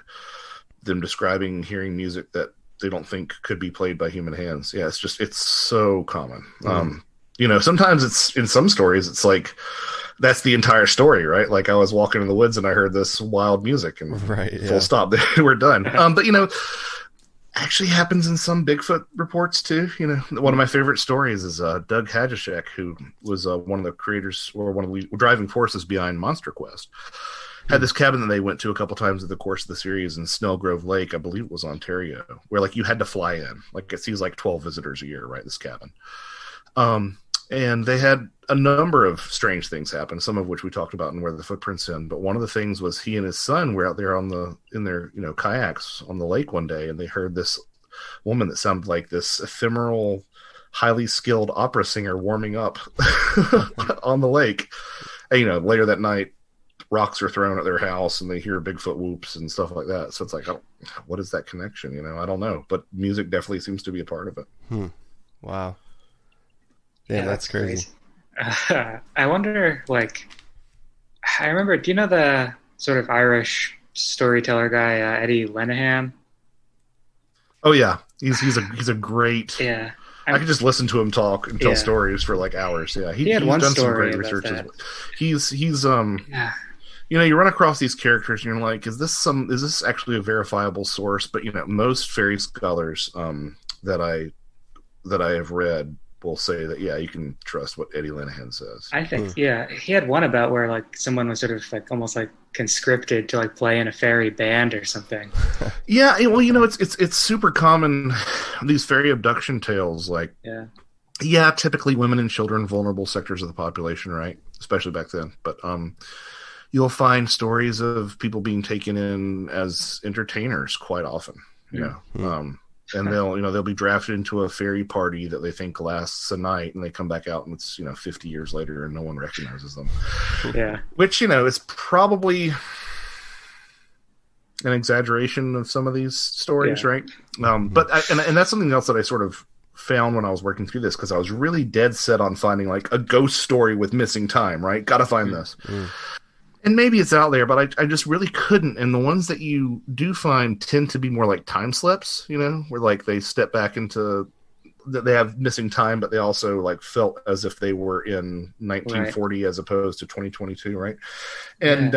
them describing hearing music that they don't think could be played by human hands. Yeah, it's so common. Sometimes it's, in some stories, it's like, that's the entire story, right? Like, I was walking in the woods and I heard this wild music, and full stop, we're done. But actually happens in some Bigfoot reports too. One of my favorite stories is Doug Hajashek, who was one of the creators, or one of the driving forces behind Monster Quest. Had this cabin that they went to a couple times in the course of the series in Snellgrove Lake, I believe it was Ontario, where, like, you had to fly in. Like, it sees like 12 visitors a year, right? This cabin. And they had a number of strange things happen, some of which we talked about in Where the Footprints In. But one of the things was, he and his son were out there in their kayaks on the lake one day, and they heard this woman that sounded like this ephemeral, highly skilled opera singer warming up on the lake. And, later that night, rocks are thrown at their house, and they hear Bigfoot whoops and stuff like that. So it's like, what is that connection? I don't know. But music definitely seems to be a part of it. Wow. Yeah, that's crazy. I wonder, like, I remember, do you know the sort of Irish storyteller guy, Eddie Lenahan? Oh yeah, he's a great. Yeah, I could just listen to him talk and tell stories for like hours. Yeah, he had he's one done story some great research. that. He's you run across these characters and you're like, is this actually a verifiable source? But most fairy scholars that I have read will say that, you can trust what Eddie Lenahan says. I think, he had one about where, like, someone was sort of like almost like conscripted to, like, play in a fairy band or something. Yeah, well, it's super common, these fairy abduction tales, like, typically women and children, vulnerable sectors of the population, right? Especially back then. But you'll find stories of people being taken in as entertainers quite often. And they'll be drafted into a fairy party that they think lasts a night, and they come back out and it's 50 years later and no one recognizes them. Yeah, which is probably an exaggeration of some of these stories, right? But and that's something else that I sort of found when I was working through this, because I was really dead set on finding, like, a ghost story with missing time, right? Got to find this. And maybe it's out there, but I just really couldn't. And the ones that you do find tend to be more like time slips, where, like, they step back into that they have missing time, but they also like felt as if they were in 1940 as opposed to 2022, right? And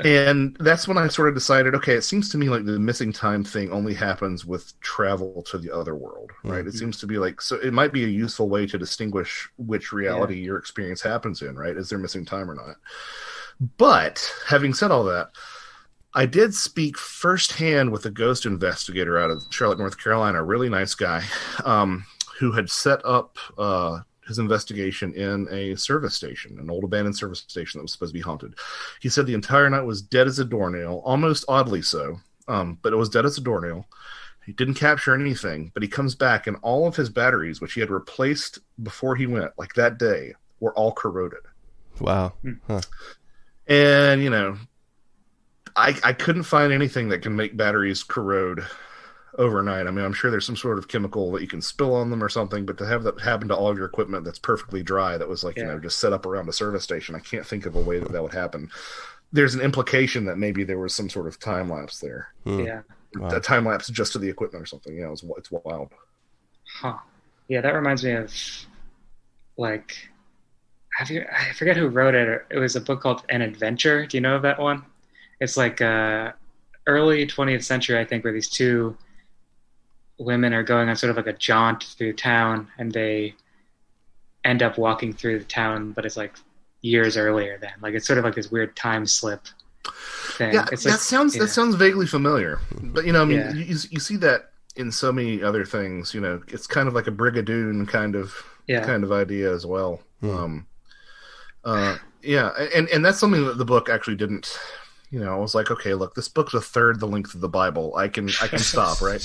and that's when I sort of decided, okay, it seems to me like the missing time thing only happens with travel to the other world, right? Mm-hmm. It seems to be like, so it might be a useful way to distinguish which reality your experience happens in, right? Is there missing time or not? But having said all that, I did speak firsthand with a ghost investigator out of Charlotte, North Carolina, a really nice guy, who had set up his investigation in a service station, an old abandoned service station that was supposed to be haunted. He said the entire night was dead as a doornail, almost oddly so, but it was dead as a doornail. He didn't capture anything, but he comes back and all of his batteries, which he had replaced before he went, like that day, were all corroded. Wow. Huh. And, you know, I couldn't find anything that can make batteries corrode overnight. I mean, I'm sure there's some sort of chemical that you can spill on them or something, but to have that happen to all of your equipment that's perfectly dry, that was like, you know, just set up around a service station, I can't think of a way that that would happen. There's an implication that maybe there was some sort of time lapse there. Yeah. Wow. A time lapse just to the equipment or something. Yeah, it's wild. Huh. Yeah, that reminds me of, like, I forget who wrote it. It was a book called An Adventure. Do you know of that one? It's like early 20th century, I think, where these two women are going on sort of like a jaunt through town, and they end up walking through the town, but it's like years earlier then. Like, it's sort of like this weird time slip thing. Yeah, it's that like, sounds vaguely familiar. But, you know, I mean, you see that in so many other things. You know, it's kind of like a Brigadoon kind of idea as well. And that's something that the book actually didn't. You know, I was like, okay, look, this book's a third the length of the Bible. I can stop, right?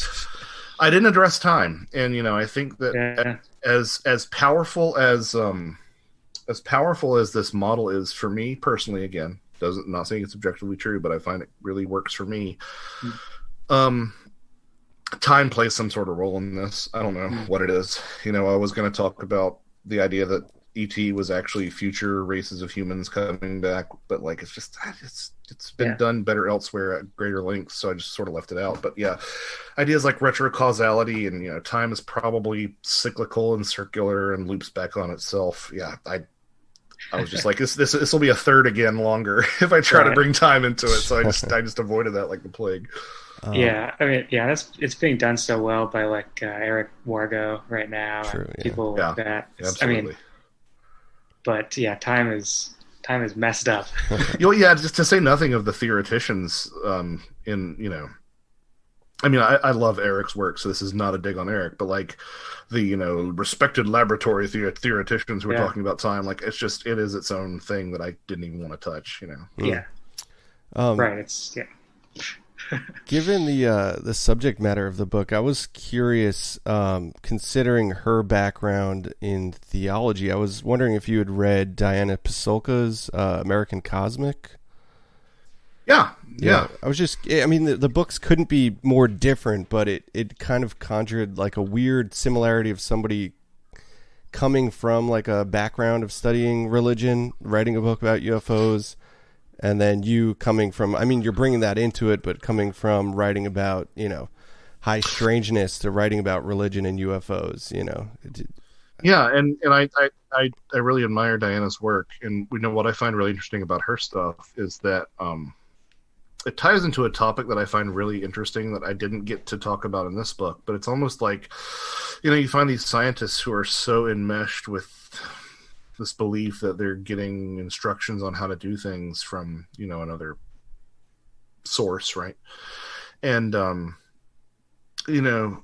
I didn't address time, and you know, I think that as powerful as this model is for me personally, again, not saying it's objectively true, but I find it really works for me. Time plays some sort of role in this. I don't know what it is. You know, I was going to talk about the idea that E.T. was actually future races of humans coming back, but like it's been done better elsewhere at greater lengths, so I just sort of left it out. But yeah, ideas like retrocausality and, you know, time is probably cyclical and circular and loops back on itself. Yeah, I was just like, this will be a third again longer if I try to bring time into it. So I just avoided that like the plague. I mean, it's being done so well by like Eric Wargo right now, and people like that. Absolutely. I mean, but yeah, time is messed up. Just to say nothing of the theoreticians in, you know, I mean, I love Eric's work, so this is not a dig on Eric, but like the, you know, respected laboratory theoreticians who are talking about time, like it is its own thing that I didn't even want to touch, you know. Yeah. It's Given the subject matter of the book, I was curious, considering her background in theology, I was wondering if you had read Diana Pasulka's American Cosmic. Yeah. I mean, the books couldn't be more different, but it kind of conjured like a weird similarity of somebody coming from like a background of studying religion, writing a book about UFOs, and then you coming from, I mean, you're bringing that into it, but coming from writing about, you know, high strangeness to writing about religion and UFOs, you know. Yeah, and I really admire Diana's work, and we know what I find really interesting about her stuff is that it ties into a topic that I find really interesting that I didn't get to talk about in this book, but it's almost like, you know, you find these scientists who are so enmeshed with this belief that they're getting instructions on how to do things from, you know, another source, right? And you know,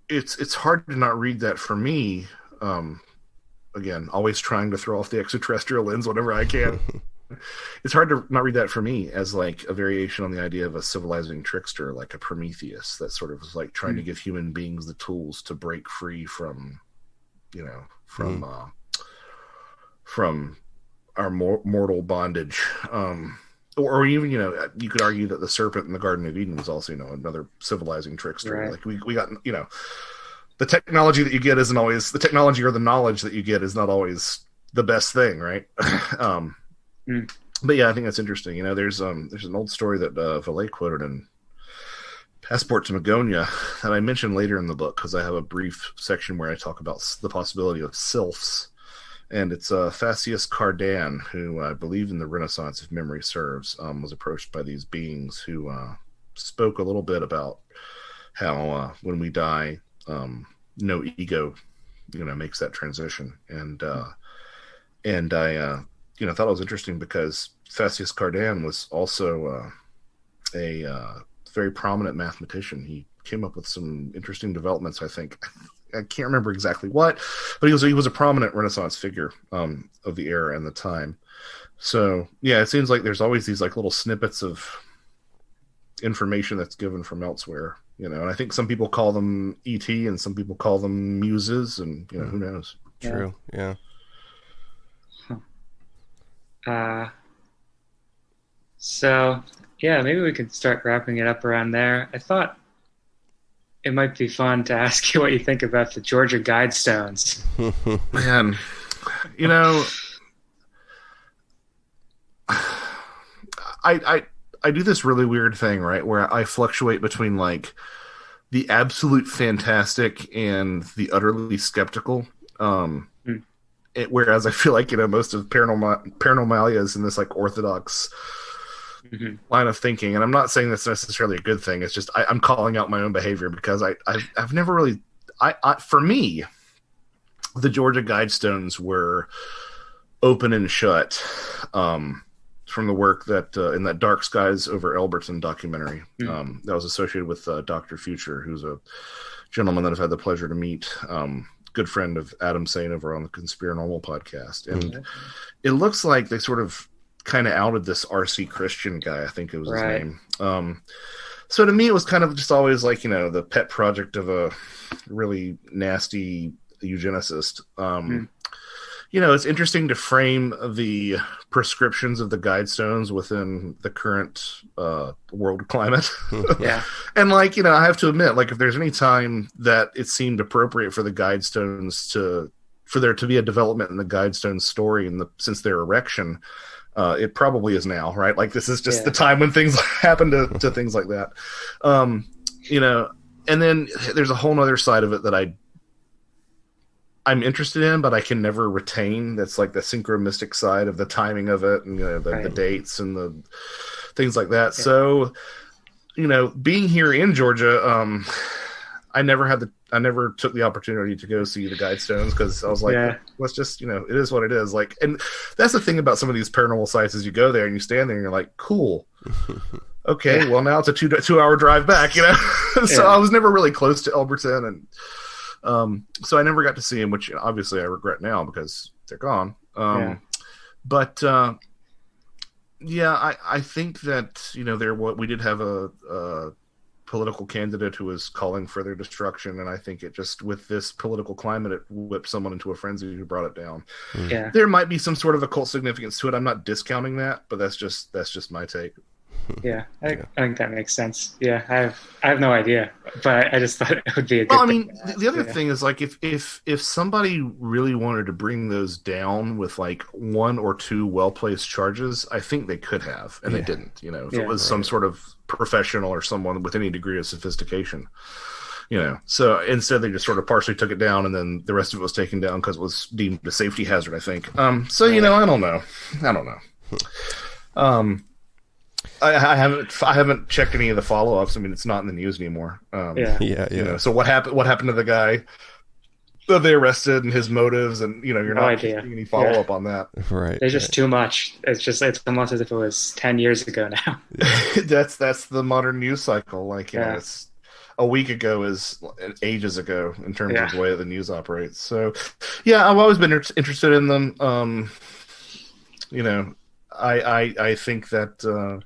it's hard to not read that for me. Again, always trying to throw off the extraterrestrial lens whenever I can. It's hard to not read that for me as like a variation on the idea of a civilizing trickster, like a Prometheus that sort of was like trying to give human beings the tools to break free from, you know, from our mortal bondage. Or even, you know, you could argue that the serpent in the Garden of Eden was also, you know, another civilizing trickster. Right. Like we got, you know, the technology that you get isn't always the technology, or the knowledge that you get is not always the best thing, right? But yeah, I think that's interesting. You know, there's an old story that Valet quoted in passport to Magonia that I mentioned later in the book, because I have a brief section where I talk about the possibility of sylphs. And it's Phaseus Cardan, who I believe in the Renaissance, if memory serves, was approached by these beings who spoke a little bit about how when we die, no ego, makes that transition. And I, thought it was interesting because Phaseus Cardan was also a very prominent mathematician. He came up with some interesting developments, I think. I can't remember exactly what, but he was a prominent Renaissance figure of the era and the time. So yeah, it seems like there's always these like little snippets of information that's given from elsewhere, and I think some people call them ET and some people call them muses, and who knows. True. Yeah. So yeah, maybe we could start wrapping it up around there. I thought it might be fun to ask you what you think about the Georgia Guidestones. Man, I do this really weird thing, right, where I fluctuate between like the absolute fantastic and the utterly skeptical. Whereas I feel like most of Paranormalia is in this like orthodox line of thinking, and I'm not saying that's necessarily a good thing. It's just I'm calling out my own behavior because I've never really for me, the Georgia Guidestones were open and shut from the work that in that Dark Skies over Elberton documentary that was associated with Dr. Future, who's a gentleman that I've had the pleasure to meet, good friend of Adam Sane over on the Conspiranormal podcast. And it looks like they sort of kind of outed this R.C. Christian guy, I think it was his name. So to me, it was kind of just always like, the pet project of a really nasty eugenicist. It's interesting to frame the prescriptions of the Guidestones within the current world climate. Yeah. And I have to admit, if there's any time that it seemed appropriate for the Guidestones for there to be a development in the Guidestones story since their erection, it probably is now, right? This is just the time when things happen to things like that. And then there's a whole nother side of it that I'm interested in, but I can never retain. That's like the synchromistic side of the timing of it, and the dates and the things like that. Yeah. So, being here in Georgia, I never took the opportunity to go see the Guidestones because I was like, let's just, it is what it is. And that's the thing about some of these paranormal sites is you go there and you stand there and you're like, cool. Okay, well now it's a 2-hour drive back, So I was never really close to Elberton, and so I never got to see him, which obviously I regret now because they're gone. But I think that we did have a political candidate who was calling for their destruction, and I think it just, with this political climate, it whipped someone into a frenzy who brought it down. Yeah, there might be some sort of occult significance to it. I'm not discounting that, but that's just my take. Yeah, I think that makes sense. Yeah, I have no idea, but I just thought it would be a good thing. The other thing is if somebody really wanted to bring those down with one or two well-placed charges, I think they could have, and they didn't. If it was some sort of professional or someone with any degree of sophistication. So instead they just sort of partially took it down, and then the rest of it was taken down because it was deemed a safety hazard, I think. I don't know. I haven't checked any of the follow-ups. I mean, it's not in the news anymore. So what happened to the guy that they arrested and his motives, and you're not getting any follow-up on that. Right. There's just too much. It's almost as if it was 10 years ago now. That's the modern news cycle. It's a week ago is ages ago in terms of the way the news operates. So I've always been interested in them. I think that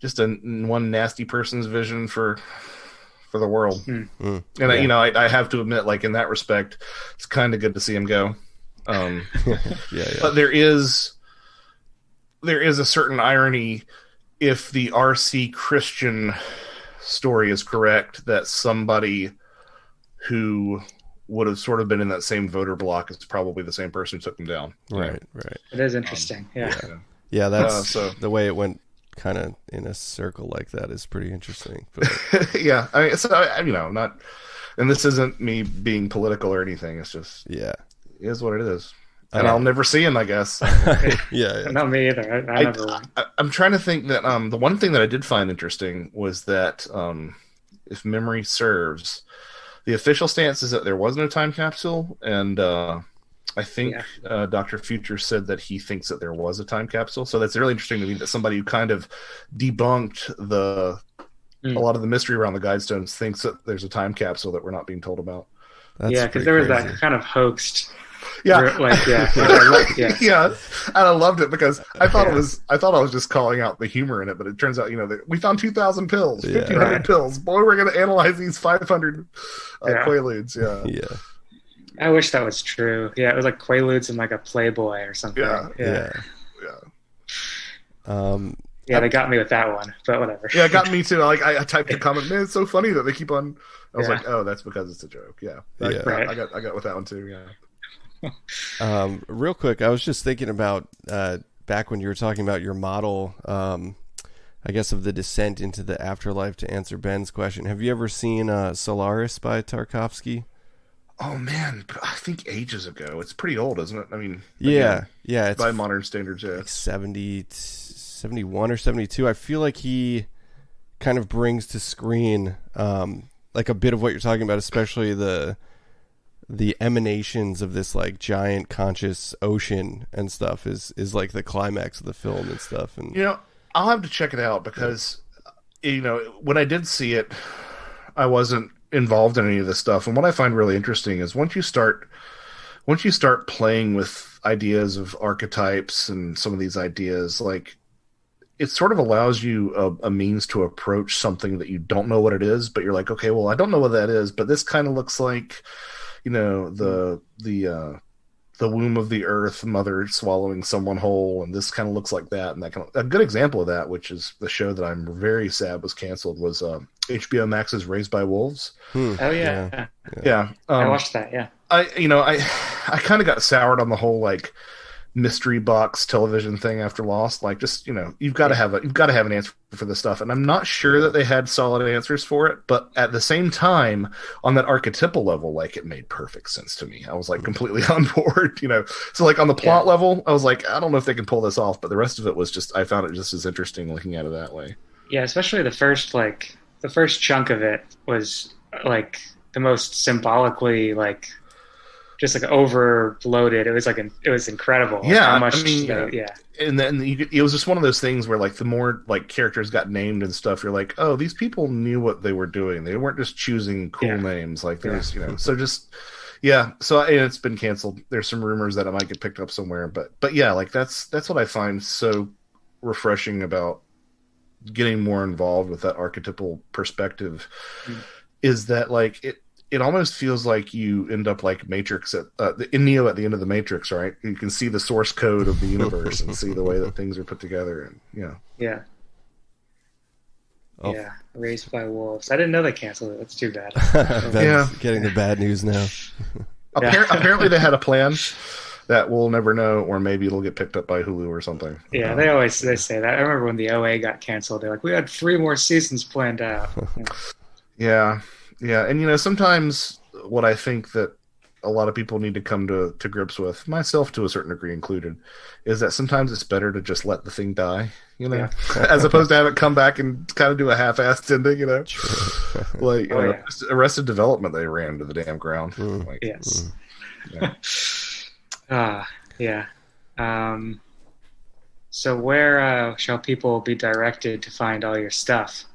just one nasty person's vision for the world. And I have to admit, in that respect, it's kind of good to see him go. But there is a certain irony if the R.C. Christian story is correct, that somebody who would have sort of been in that same voter block is probably the same person who took him down. Right. It is interesting. Yeah, that's the way it went kind of in a circle like that is pretty interesting. But Yeah, I mean, so not, and this isn't me being political or anything. It's just yeah, it is what it is, and I'll never see him, I guess. yeah. Not me either. I never went. I'm trying to think that the one thing that I did find interesting was that if memory serves, the official stance is that there was no time capsule, and I think Dr. Future said that he thinks that there was a time capsule. So that's really interesting to me that somebody who kind of debunked a lot of the mystery around the Guidestones thinks that there's a time capsule that we're not being told about. That's because there was that kind of hoaxed. Yeah, yeah. And I loved it because I thought I was just calling out the humor in it, but it turns out we found 2,000 pills, 1,500 pills. Boy, we're going to analyze these 500 Quaaludes. Yeah. I wish that was true. Yeah, it was like Quaaludes in like a Playboy or something. Yeah. They got me with that one, but whatever. Yeah, it got me too. I typed a comment, man, it's so funny that they keep on. I was like, oh, that's because it's a joke. Yeah, I got with that one too. Yeah. Real quick, I was just thinking about back when you were talking about your model, I guess, of the descent into the afterlife. To answer Ben's question, have you ever seen Solaris by Tarkovsky? Oh man, I think ages ago. It's pretty old, isn't it? I mean, it's by modern standards, like 71 or 72. I feel like he kind of brings to screen like a bit of what you're talking about, especially the emanations of this like giant conscious ocean and stuff is like the climax of the film and stuff. And I'll have to check it out because when I did see it, I wasn't involved in any of this stuff. And what I find really interesting is once you start playing with ideas of archetypes and some of these ideas, like it sort of allows you a means to approach something that you don't know what it is, but you're like, okay, well, I don't know what that is, but this kind of looks like, the womb of the earth, mother swallowing someone whole, and this kind of looks like that, and that a good example of that, which is the show that I'm very sad was canceled, was HBO Max's Raised by Wolves. Oh yeah. I watched that. Yeah, I kind of got soured on the whole like mystery box television thing after Lost. Like, just you've got to have an answer for this stuff, and I'm not sure that they had solid answers for it. But at the same time, on that archetypal level, like it made perfect sense to me. I was like completely on board, So like on the plot level, I was like, I don't know if they can pull this off, but the rest of it was just I found it just as interesting looking at it that way. Yeah, especially the first chunk of it was like the most symbolically like just like overloaded. It was like it was incredible. Yeah, how much, And then it was just one of those things where like the more like characters got named and stuff, you're like, oh, these people knew what they were doing. They weren't just choosing cool names. Like there's so just So it's been canceled. There's some rumors that it might get picked up somewhere, but yeah, like that's what I find so refreshing about getting more involved with that archetypal perspective is that like it almost feels like you end up like Matrix in Neo at the end of the Matrix, right? You can see the source code of the universe and see the way that things are put together, and Raised by Wolves. I didn't know they canceled it. That's too bad. Getting the bad news now. Apparently they had a plan that we'll never know, or maybe it'll get picked up by Hulu or something. Yeah, they say that. I remember when the OA got canceled, they're like, we had 3 more seasons planned out. Yeah, and sometimes what I think that a lot of people need to come to grips with, myself to a certain degree included, is that sometimes it's better to just let the thing die, as opposed to have it come back and kind of do a half-assed ending, like Arrested Development, they ran to the damn ground. Like, yes. So where shall people be directed to find all your stuff?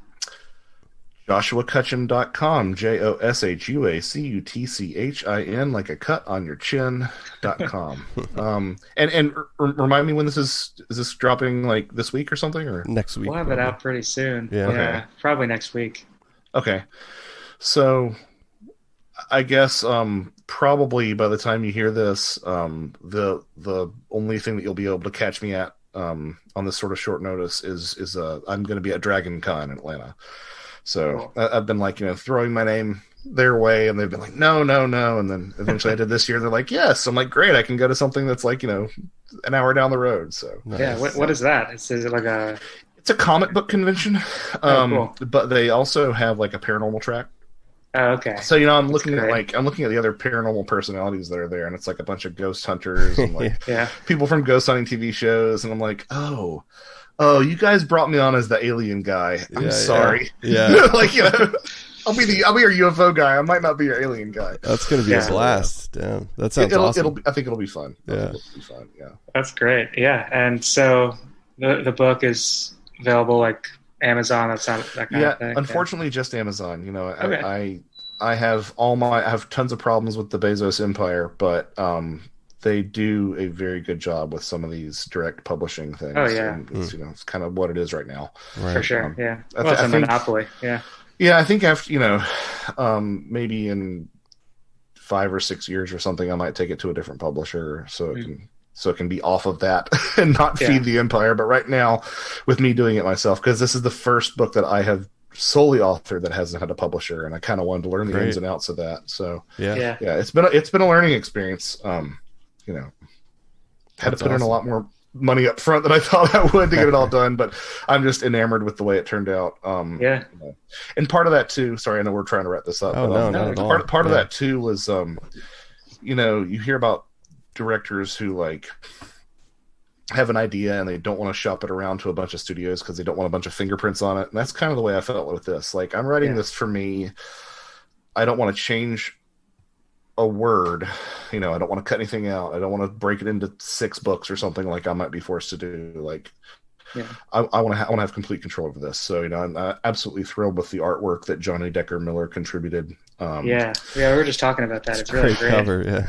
JoshuaCutchin.com, JoshuaCutchin, like a cut on your chin.com. And remind me when is this dropping, like this week or something, or next week? We'll have it out pretty soon. Yeah. Okay. Probably next week. Okay. So I guess probably by the time you hear this, the only thing that you'll be able to catch me at on this sort of short notice is I'm going to be at Dragon Con in Atlanta. So I've been like, throwing my name their way, and they've been like, no. And then eventually I did this year. They're like, yes. I'm like, great. I can go to something that's like, an hour down the road. So yeah. What is that? Is it like It's a comic book convention, Cool. but they also have like a paranormal track. Oh, okay. So I'm looking at the other paranormal personalities that are there, and it's like a bunch of ghost hunters and like people from ghost hunting TV shows, and I'm like, oh, you guys brought me on as the alien guy. I'm sorry. Yeah. Like, I'll be your UFO guy. I might not be your alien guy. That's gonna be a blast. Damn, that sounds awesome. I think it'll be fun. Yeah, that's great. Yeah, and so the book is available like Amazon, that kind of thing. Unfortunately, just Amazon. I have tons of problems with the Bezos empire, but they do a very good job with some of these direct publishing things. Oh yeah, and it's, it's kind of what it is right now. Right. For sure. It's a monopoly. Yeah. Yeah, I think after maybe in 5 or 6 years or something, I might take it to a different publisher so it can be off of that and not feed the empire. But right now, with me doing it myself, because this is the first book that I have solely authored that hasn't had a publisher, and I kind of wanted to learn the ins and outs of that. So it's been a learning experience. Had to put in a lot more money up front than I thought I would to get it all done, but I'm just enamored with the way it turned out. And part of that too, sorry, I know we're trying to wrap this up. Part of that too was, you hear about directors who like have an idea and they don't want to shop it around to a bunch of studios because they don't want a bunch of fingerprints on it. And that's kind of the way I felt with this. Like, I'm writing this for me. I don't want to change a word, I don't want to cut anything out. I don't want to break it into 6 books or something like I might be forced to do. Like, I want to have complete control over this. So, I'm absolutely thrilled with the artwork that Johnny Decker Miller contributed. We were just talking about that. It's really great. Cover,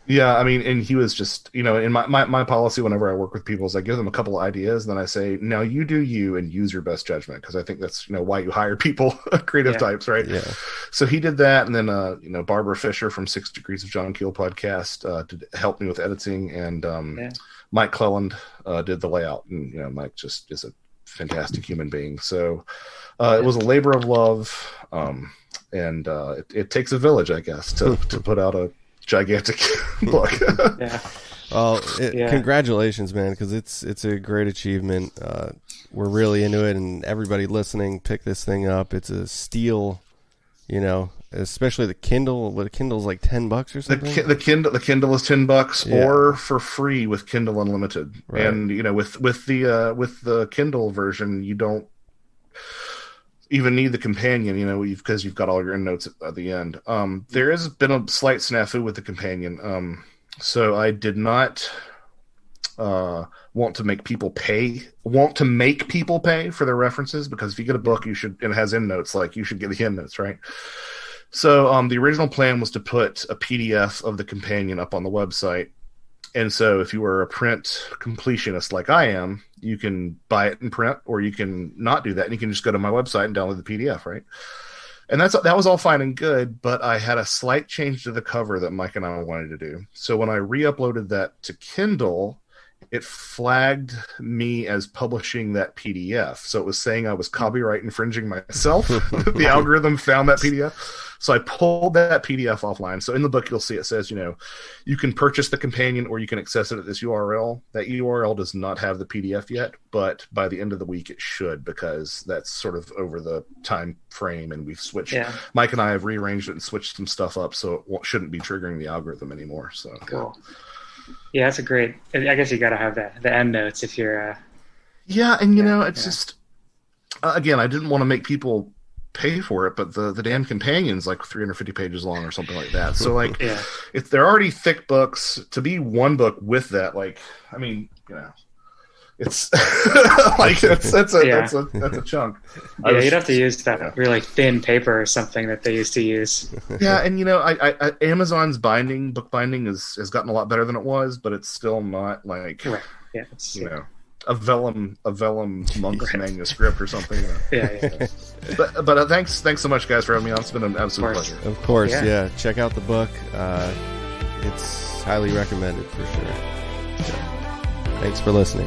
yeah. I mean, and he was just, in my policy whenever I work with people is I give them a couple of ideas, and then I say, now you do you and use your best judgment, because I think that's why you hire people, creative types, right? Yeah. So he did that, and then Barbara Fisher from 6 Degrees of John Keel podcast helped me with editing, and Mike Cleland did the layout, and Mike just is a fantastic human being. So it was a labor of love. And it takes a village, I guess, to put out a gigantic book. Well, congratulations, man, because it's a great achievement. We're really into it, and everybody listening, pick this thing up. It's a steal, especially the Kindle. The Kindle's like $10 or something. The Kindle is $10, or for free with Kindle Unlimited. Right. And with the Kindle version, you don't even need the companion, because you've got all your endnotes at the end. There has been a slight snafu with the companion. So I did not want to make people pay for their references, because if you get a book, and it has endnotes, like, you should get the endnotes, right? So the original plan was to put a PDF of the companion up on the website. And so if you were a print completionist like I am, you can buy it in print, or you can not do that, and you can just go to my website and download the PDF, right? And that was all fine and good, but I had a slight change to the cover that Mike and I wanted to do. So when I re-uploaded that to Kindle, it flagged me as publishing that PDF. So it was saying I was copyright infringing myself. The algorithm found that PDF. So I pulled that PDF offline. So in the book, you'll see it says, you can purchase the companion, or you can access it at this URL. That URL does not have the PDF yet, but by the end of the week, it should, because that's sort of over the time frame, and we've switched. Yeah. Mike and I have rearranged it and switched some stuff up, so it shouldn't be triggering the algorithm anymore. So cool. Yeah, that's a great. I guess you got to have the end notes if you're. It's just again, I didn't want to make people pay for it, but the damn companion's like 350 pages long or something like that. So like, if they're already thick books, to be one book with that, like, I mean, it's like that's a chunk. You'd have to use that really thin paper or something that they used to use. Yeah, and I Amazon's book binding has gotten a lot better than it was, but it's still not like a vellum monk's manuscript or something. But thanks so much, guys, for having me on. It's been an absolute pleasure. Of course, check out the book. It's highly recommended for sure. Thanks for listening.